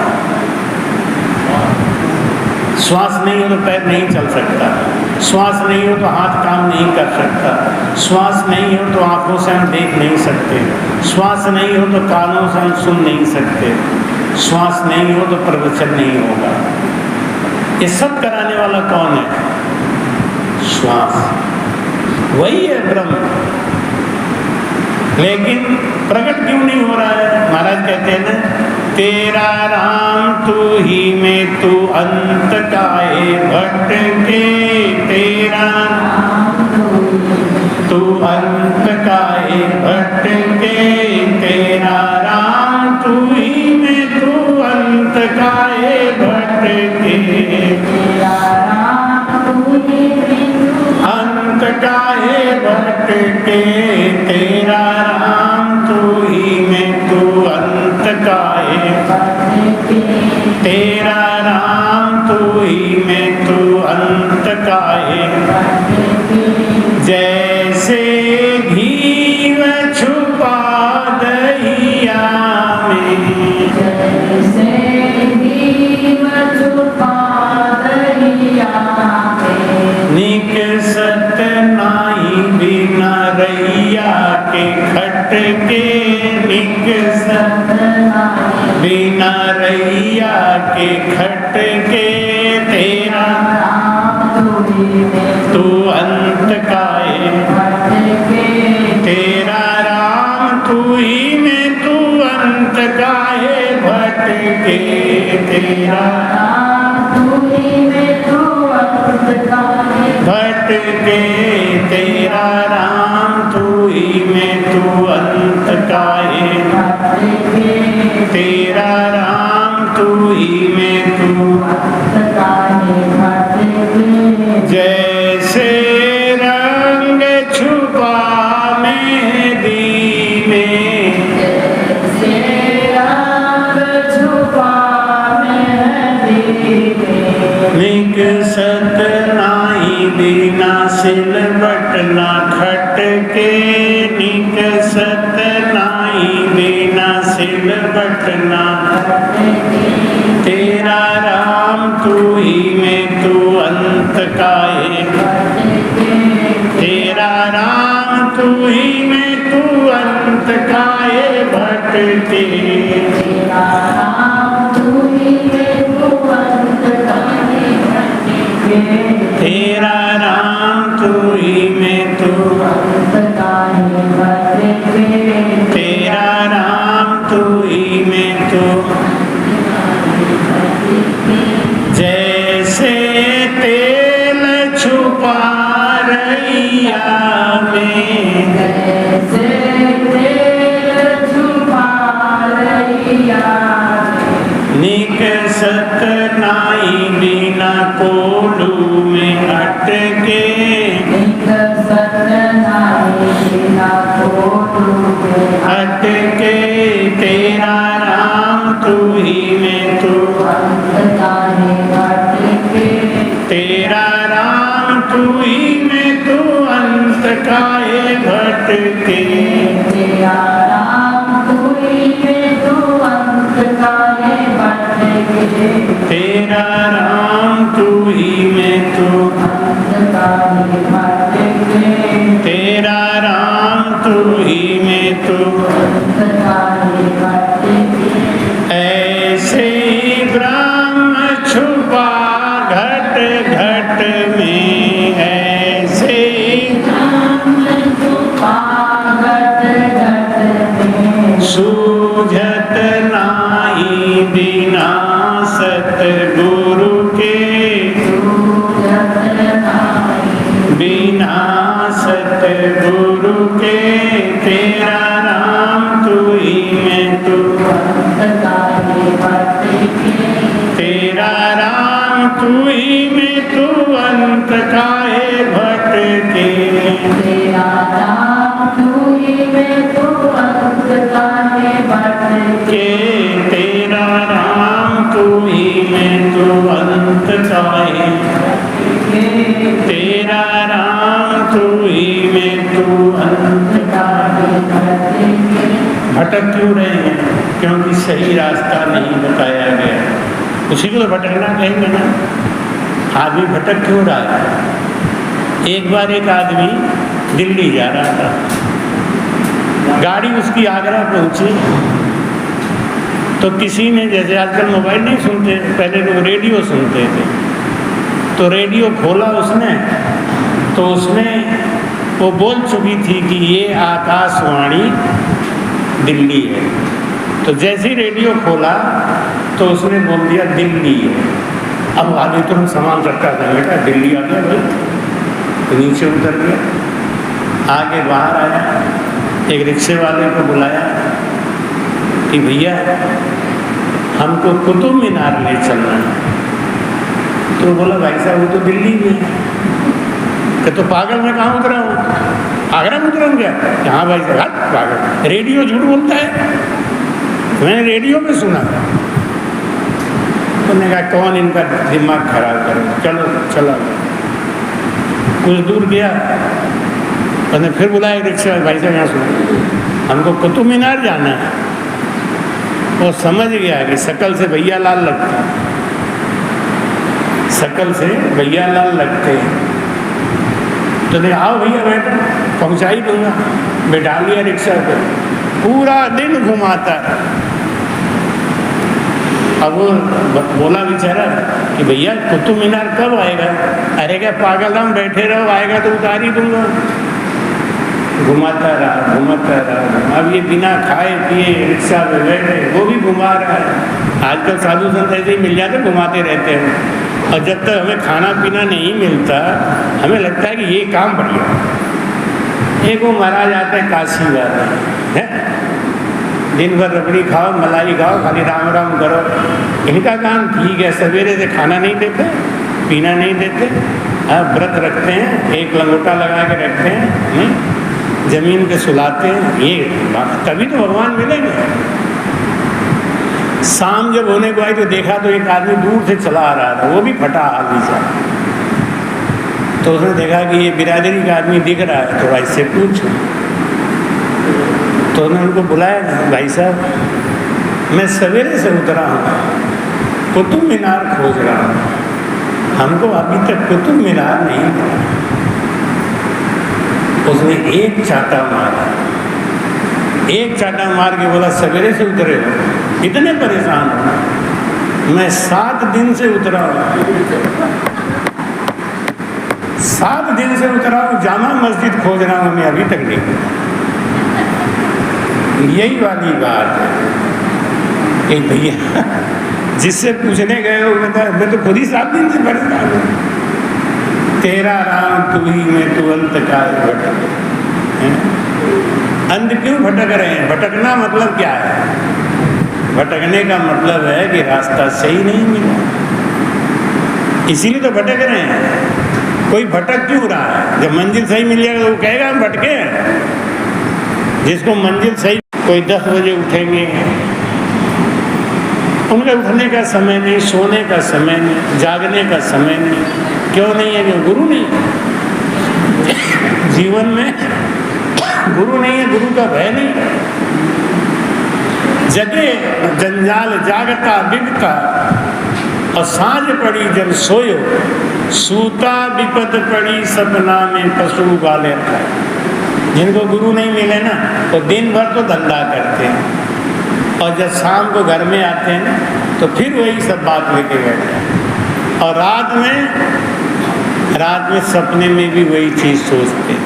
श्वास नहीं हो तो पैर नहीं चल सकता, श्वास नहीं हो तो हाथ काम नहीं कर सकता, श्वास नहीं हो तो आंखों से हम देख नहीं सकते, श्वास नहीं हो तो कानों से हम सुन नहीं सकते, श्वास नहीं हो तो प्रवचन नहीं होगा। ये सब कराने वाला कौन है? श्वास। वही है ब्रह्म। लेकिन प्रकट क्यों नहीं हो रहा है? महाराज कहते हैं ना, तेरा राम तू ही में तू अंत काहे भटके। तेरा तू अंत काहे भटके। तेरा राम तू ही में तू अंत काहे भटके। अंत काहे भटके। तेरा राम तू ही में तू अंत काहे भटके। तेरा राम तू ही में तू अंत काहे भटके। जैसे घी में छुपा दहिया में। जैसे घी में छुपा दहिया में। निकसत नाई बिना रैया के खटके। निकसत बिना रैया के खटके। तेरा तू अंत के तेरा भटके तेरा राम तू ही में तू अंत का है तेरा राम तू ही में तू जैसे रंग छुपा मेहंदी में निकसत नाई बिना सिलवट ना खटके निकसत नाई बिना सिलवट ना तेरा राम तू ही में तू अंत का है तेरा राम तू ही में तू अंत का है भटके तेरा राम तू ही में तू तेरा राम तू ही में तू जैसे तेल छुपा रैया में निकसत नाई बिना कोलू में अटके अटके तेरा राम तू ही में तू तेरा राम तू ही में तू अंत का है भटके तेरा राम तू ही में तू तेरा राम तू ही में तू ऐसे ही ब्रह्म छुपा घट घट में ऐसे ही सूझत नाई बिना सतगुरु के बिना सतगुरु के तेरा राम तू ही में तू तेरा राम तू ही में तू अंत का है भटके तेरा राम तू ही में तू अंत का है भटके तेरा राम तू ही में तू अंत का है तेरा राम तू ही में तू अंत का है भटक क्यों रहे हैं क्योंकि सही रास्ता नहीं बताया गया उसी को तो भटकना कहेंगे ना आदमी भटक क्यों रहा है एक बार एक आदमी दिल्ली जा रहा था गाड़ी उसकी आगरा पहुंची तो किसी ने जैसे आजकल मोबाइल नहीं सुनते पहले लोग रेडियो सुनते थे तो रेडियो खोला उसने तो उसमें वो बोल चुकी थी कि ये आकाशवाणी दिल्ली है तो जैसे ही रेडियो खोला तो उसने बोल दिया दिल्ली है अब आगे तुरंत सामान रखा था बेटा दिल्ली आ गया भाई तो नीचे उतर गया आगे बाहर आया एक रिक्शे वाले को बुलाया कि भैया हमको कुतुब मीनार ले चलना है तो बोला भाई साहब वो तो दिल्ली में है कि तो पागल मैं कहाँ उतरा हूँ आगरा में उतरा हूँ क्या हाँ भाई साहब पागल रेडियो झूठ बोलता है मैंने रेडियो में सुना उन्होंने कहा कौन इनका दिमाग खराब करे चलो चला कुछ दूर गया उसने फिर बुलाया रिक्शा भाई साहब यहाँ सुना हमको कुतुब मीनार जाना है वो समझ गया कि शकल से भैया लाल लगते शकल से भैया लाल लगते हैं तो नहीं आओ भैया बैठो पहुँचा ही दूंगा बैठा लिया रिक्शा पे पूरा दिन घुमाता है अब वो बोला बेचारा कि भैया कुतुब मीनार कब आएगा अरे क्या पागल हम बैठे रहो आएगा तो उतार ही दूंगा घुमाता रहा अब ये बिना खाए पिए रिक्शा में बैठे वो भी घुमा रहा है आजकल साधु संत ऐसे ही मिल जाते, घुमाते रहते हैं, और जब तक हमें खाना पीना नहीं मिलता हमें लगता है कि ये काम बढ़िया। एक वो महाराज आते हैं काशी वाले है, दिन भर रबड़ी खाओ, मलाई खाओ, खाली राम राम करो। इनका काम ठीक है, सवेरे से खाना नहीं देते, पीना नहीं देते, व्रत रखते हैं, एक लंगोटा लगा के रखते हैं, जमीन पे सुलाते हैं, ये तभी तो भगवान मिलेंगे। शाम जब होने को आई तो देखा तो एक आदमी दूर से चला आ रहा था, वो भी फटा आदमी सा। तो उसने देखा कि ये बिरादरी का आदमी दिख रहा है, थोड़ा इससे पूछो। तो उन्होंने उनको बुलाया, भाई साहब मैं सवेरे से उतरा हूँ, कुतुब मीनार खोज रहा हूँ, हमको अभी तक कुतुब मीनार नहीं मिला। उसने एक चाटा मारा, एक चाटा मार के बोला सवेरे से उतरे हो, इतने परेशान हो? मैं 7 दिन से उतरा हूँ, 7 दिन से उतरा हूँ, जामा मस्जिद खोज रहा हूँ, मैं अभी तक नहीं मिला। यही वाली बात है कि भैया जिससे पूछने गए हो मैं तो खुद ही 7 दिन से परेशान हूँ। तेरा राम तू ही में तू अंत का भटक, अंत क्यों भटक रहे हैं? भटकना मतलब क्या है? भटकने का मतलब है कि रास्ता सही नहीं मिला, इसीलिए तो भटक रहे हैं। कोई भटक क्यों रहा है? जब मंजिल सही मिल जाएगा तो वो कहेगा हम भटके हैं। जिसको मंजिल सही, कोई 10 बजे उठेंगे, उनका उठने का समय नहीं, सोने का समय नहीं, जागने का समय नहीं। क्यों नहीं है? क्यों? गुरु नहीं, जीवन में गुरु नहीं है, गुरु का भय नहीं। जगे जंजाल जागता बिगता, और सांझ पड़ी जब सोयो, सूता विपद पड़ी सपना में पशु गाले। जिनको गुरु नहीं मिले ना, तो दिन भर तो धंधा करते हैं, और जब शाम को घर में आते हैं ना तो फिर वही सब बात लेके बैठते हैं, और रात में सपने में भी वही चीज़ सोचते हैं।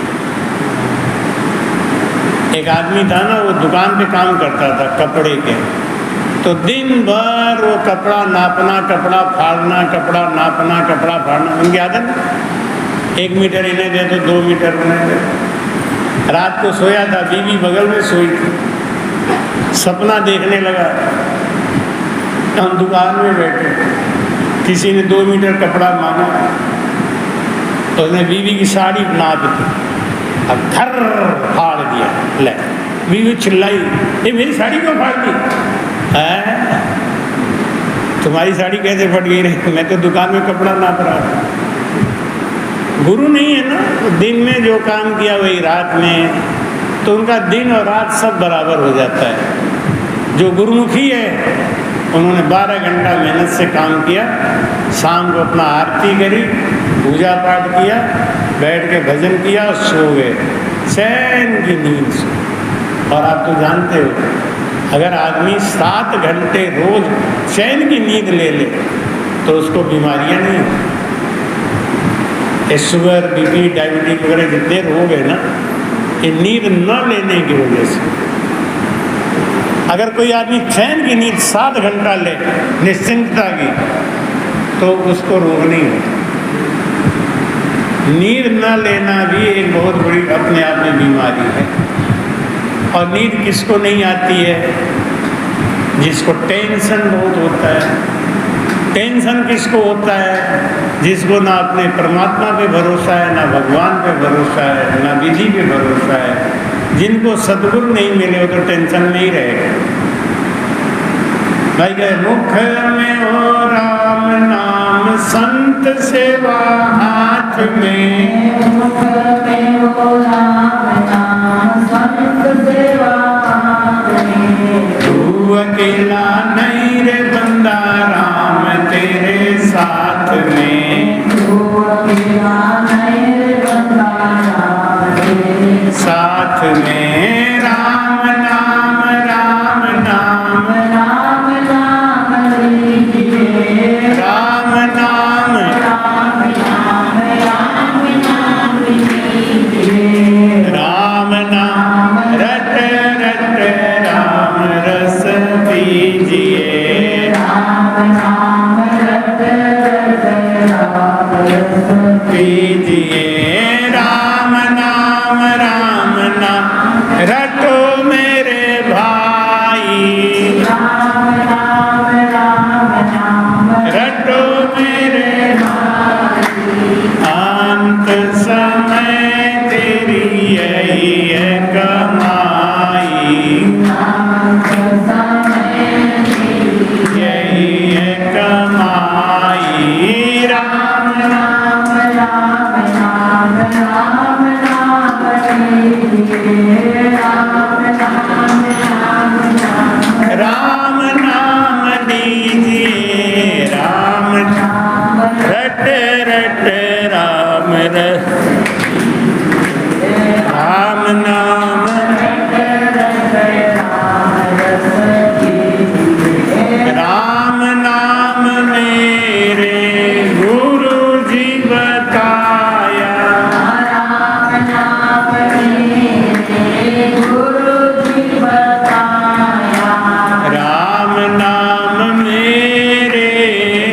एक आदमी था ना, वो दुकान पे काम करता था कपड़े के, तो दिन भर वो कपड़ा नापना, कपड़ा फाड़ना, कपड़ा नापना, कपड़ा फाड़ना, उनकी आदत। 1 मीटर इन्हें दे तो 2 मीटर उन्हें दे। रात को सोया था, बीवी बगल में सोई थी, सपना देखने लगा, हम दुकान में बैठे, किसी ने 2 मीटर कपड़ा मांगा, तो उसने बीवी की साड़ी नाप दी, अब थर फाड़ दिया। ले, बीवी चिल्लाई, ये मेरी साड़ी क्यों फाड़ दी? है तुम्हारी साड़ी कैसे फट गई रे? मैं तो दुकान में कपड़ा नाप रहा था। गुरु नहीं है ना, तो दिन में जो काम किया वही रात में, तो उनका दिन और रात सब बराबर हो जाता है। जो गुरुमुखी है उन्होंने 12 घंटा मेहनत से काम किया, शाम को अपना आरती करी, पूजा पाठ किया, बैठ के भजन किया और सो गए, चैन की नींद सो। और आप तो जानते हो, अगर आदमी 7 घंटे रोज चैन की नींद ले ले तो उसको बीमारियां नहीं होती। शुगर, बीपी, डायबिटीज वगैरह जितने रोग है ना, ये नींद न लेने की वजह से। अगर कोई आदमी चैन की नींद 7 घंटा ले निश्चिंतता की, तो उसको रोग नहीं होता। नींद न लेना भी एक बहुत बड़ी अपने आप में बीमारी है। और नींद किसको नहीं आती है? जिसको टेंशन बहुत होता है। टेंशन किसको होता है? जिसको ना अपने परमात्मा पे भरोसा है, ना भगवान पे भरोसा है, ना विधि पे भरोसा है। जिनको सद्गुरु नहीं मिले हो तो टेंशन में ही रहेगा। भाई कहे मुख में हो राम नाम, संत सेवा हाथ में। मुख में हो राम नाम, संत सेवा हाथ में। तू अकेला नहीं रे बंदा, राम तेरे साथ में। तू अकेला नहीं रे बंदा, राम तेरे साथ में। राम नाम, राम नाम, राम नाम लीजिए। राम नाम, राम नाम, राम नाम लीजिए। राम नाम रट रट राम रस पीजिए। दीजिए। राम नाम रटो मेरे भाई, रटो मेरे अंत समय तेरी यही है कमाई, यही है कमाई। राम नाम लीजिए। राम रट रट राम राम नाम राम नाम मेरे गुरु जी बताया, राम नाम मेरे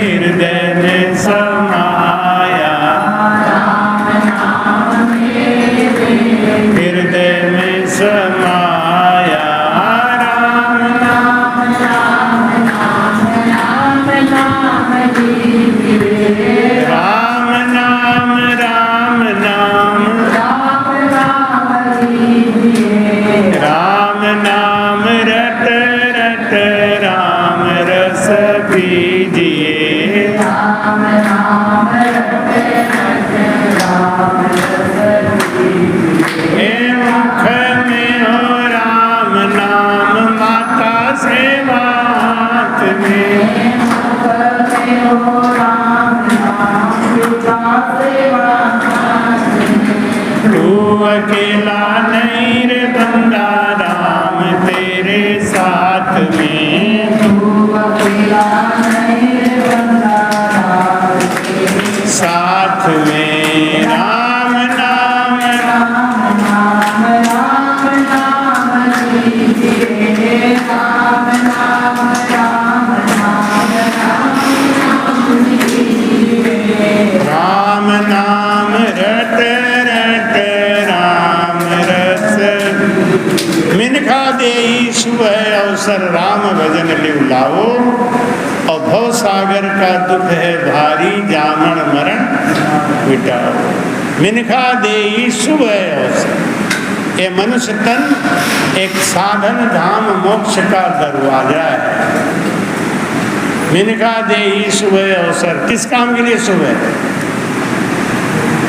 हृदय में समाया, हृदय में समाया। राम नाम राम नाम रट रट राम रस पीजिए। हे मुख में हो राम नाम, माता सेवा हाथ में, तू अकेला नहीं रे बंदा, राम तेरे साथ में, साथ में। राम नाम राम नाम रट रट राम रस। मिनखा देई सुबह अवसर, राम भजन लिव लाओ, और भव सागर का दुख है भारी, जामन मरण मिटाओ। मिनखा देई सुबह अवसर, ये मनुष्य तन एक साधन धाम मोक्ष का दरवाजा है। मिनखा देई सुबह अवसर, किस काम के लिए सुबह?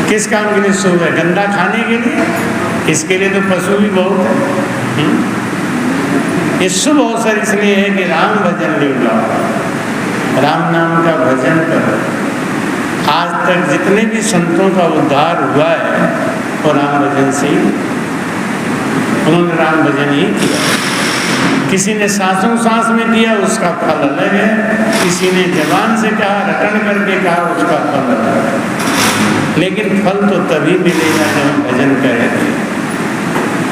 किस काम के लिए सुबह? गंदा खाने के लिए? इसके लिए तो पशु भी बहुत है। ये शुभ अवसर इसलिए है कि राम भजन लिव लाओ, राम नाम का भजन करो। आज तक जितने भी संतों का उद्धार हुआ है वो राम भजन से ही, उन्होंने राम भजन ही किया। किसी ने सांसों सांस में किया, उसका फल अलग है। किसी ने जबान से कहा, रटन करके कहा, उसका फल अलग है। लेकिन फल तो तभी मिलेगा जब हम भजन करेंगे।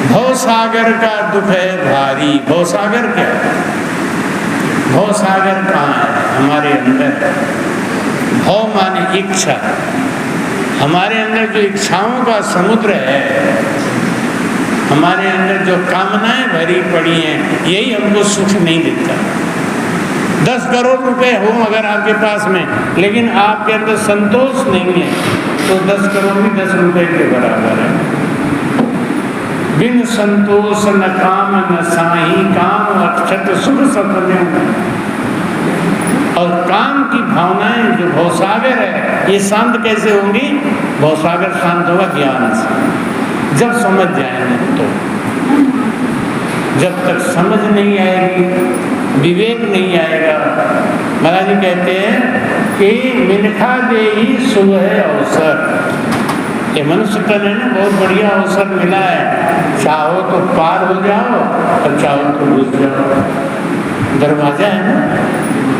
भव सागर का दुख है भारी। भव सागर क्या है? भव सागर कहाँ है? हमारे अंदर। भव माने इच्छा। हमारे अंदर जो इच्छाओं का समुद्र है, हमारे अंदर जो कामनाएं भरी पड़ी हैं, यही हमको सुख नहीं देता। 10 करोड़ रुपए हो अगर आपके पास में, लेकिन आपके अंदर संतोष नहीं है, तो 10 करोड़ भी 10 रुपए के बराबर है। बिन संतोष न काम न साही, काम अक्षत सुख सपने। और काम की भावनाएं जो भवसागर है, ये शांत कैसे होंगी? भवसागर शांत होगा ज्ञान से, जब समझ जाएंगे। तो जब तक समझ नहीं आएगी, विवेक नहीं आएगा। महाराज जी कहते हैं कि मिनखा देई सुबह अवसर, ये मनुष्य तन है ना, बहुत बढ़िया अवसर मिला है। चाहो तो पार हो जाओ और चाहो तो घुस जाओ। दरवाजा है ना,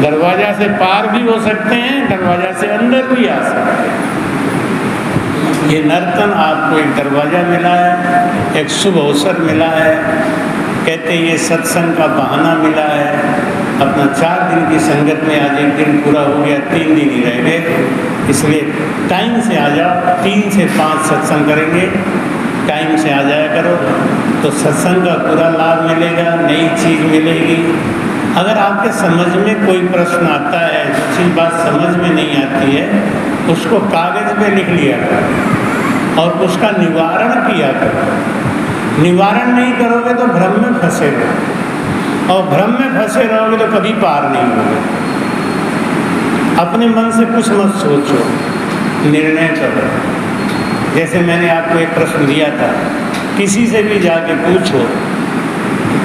दरवाजा से पार भी हो सकते हैं, दरवाजा से अंदर भी आ सकते हैं। ये नर्तन आपको एक दरवाजा मिला है, एक शुभ अवसर मिला है। कहते ये सत्संग का बहाना मिला है। अपना 4 दिन की संगत में आज एक दिन पूरा हो गया, 3 दिन ही रह गए। इसलिए टाइम से आ जाओ, 3 से 5 सत्संग करेंगे, टाइम से आ जाया करो तो सत्संग का पूरा लाभ मिलेगा, नई चीज़ मिलेगी। अगर आपके समझ में कोई प्रश्न आता है, जो चीज़ बात समझ में नहीं आती है, उसको कागज़ पे लिख लिया करो और उसका निवारण किया करो। निवारण नहीं करोगे तो भ्रम में फंसे रहो, और भ्रम में फंसे रहोगे तो कभी पार नहीं होगे। अपने मन से कुछ मत सोचो, निर्णय करो। जैसे मैंने आपको एक प्रश्न दिया था, किसी से भी जाके पूछो,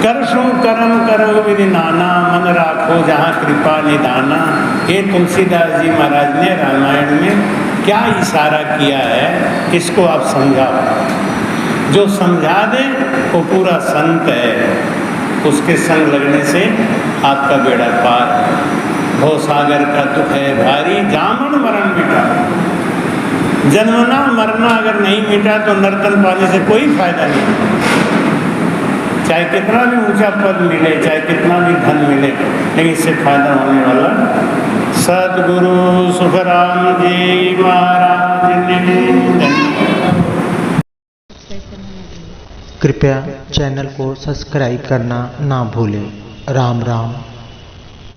करशु कर्म करो विधि नाना, मन राखो जहाँ कृपा निधाना। ये तुलसीदास जी महाराज ने रामायण में क्या इशारा किया है, इसको आप समझाओ। जो समझा दे वो पूरा संत है, उसके संग लगने से आपका बेड़ा पार। भव सागर का दुख है भारी, जामन मरण मिटा। जन्मना मरना अगर नहीं मिटा तो नर्तन पाने से कोई फायदा नहीं। चाहे कितना भी ऊंचा पद मिले, चाहे कितना भी धन मिले, लेकिन इससे फायदा होने वाला सद्गुरु सुखराम जी महाराज ने। कृपया चैनल को सब्सक्राइब करना ना भूलें। राम राम।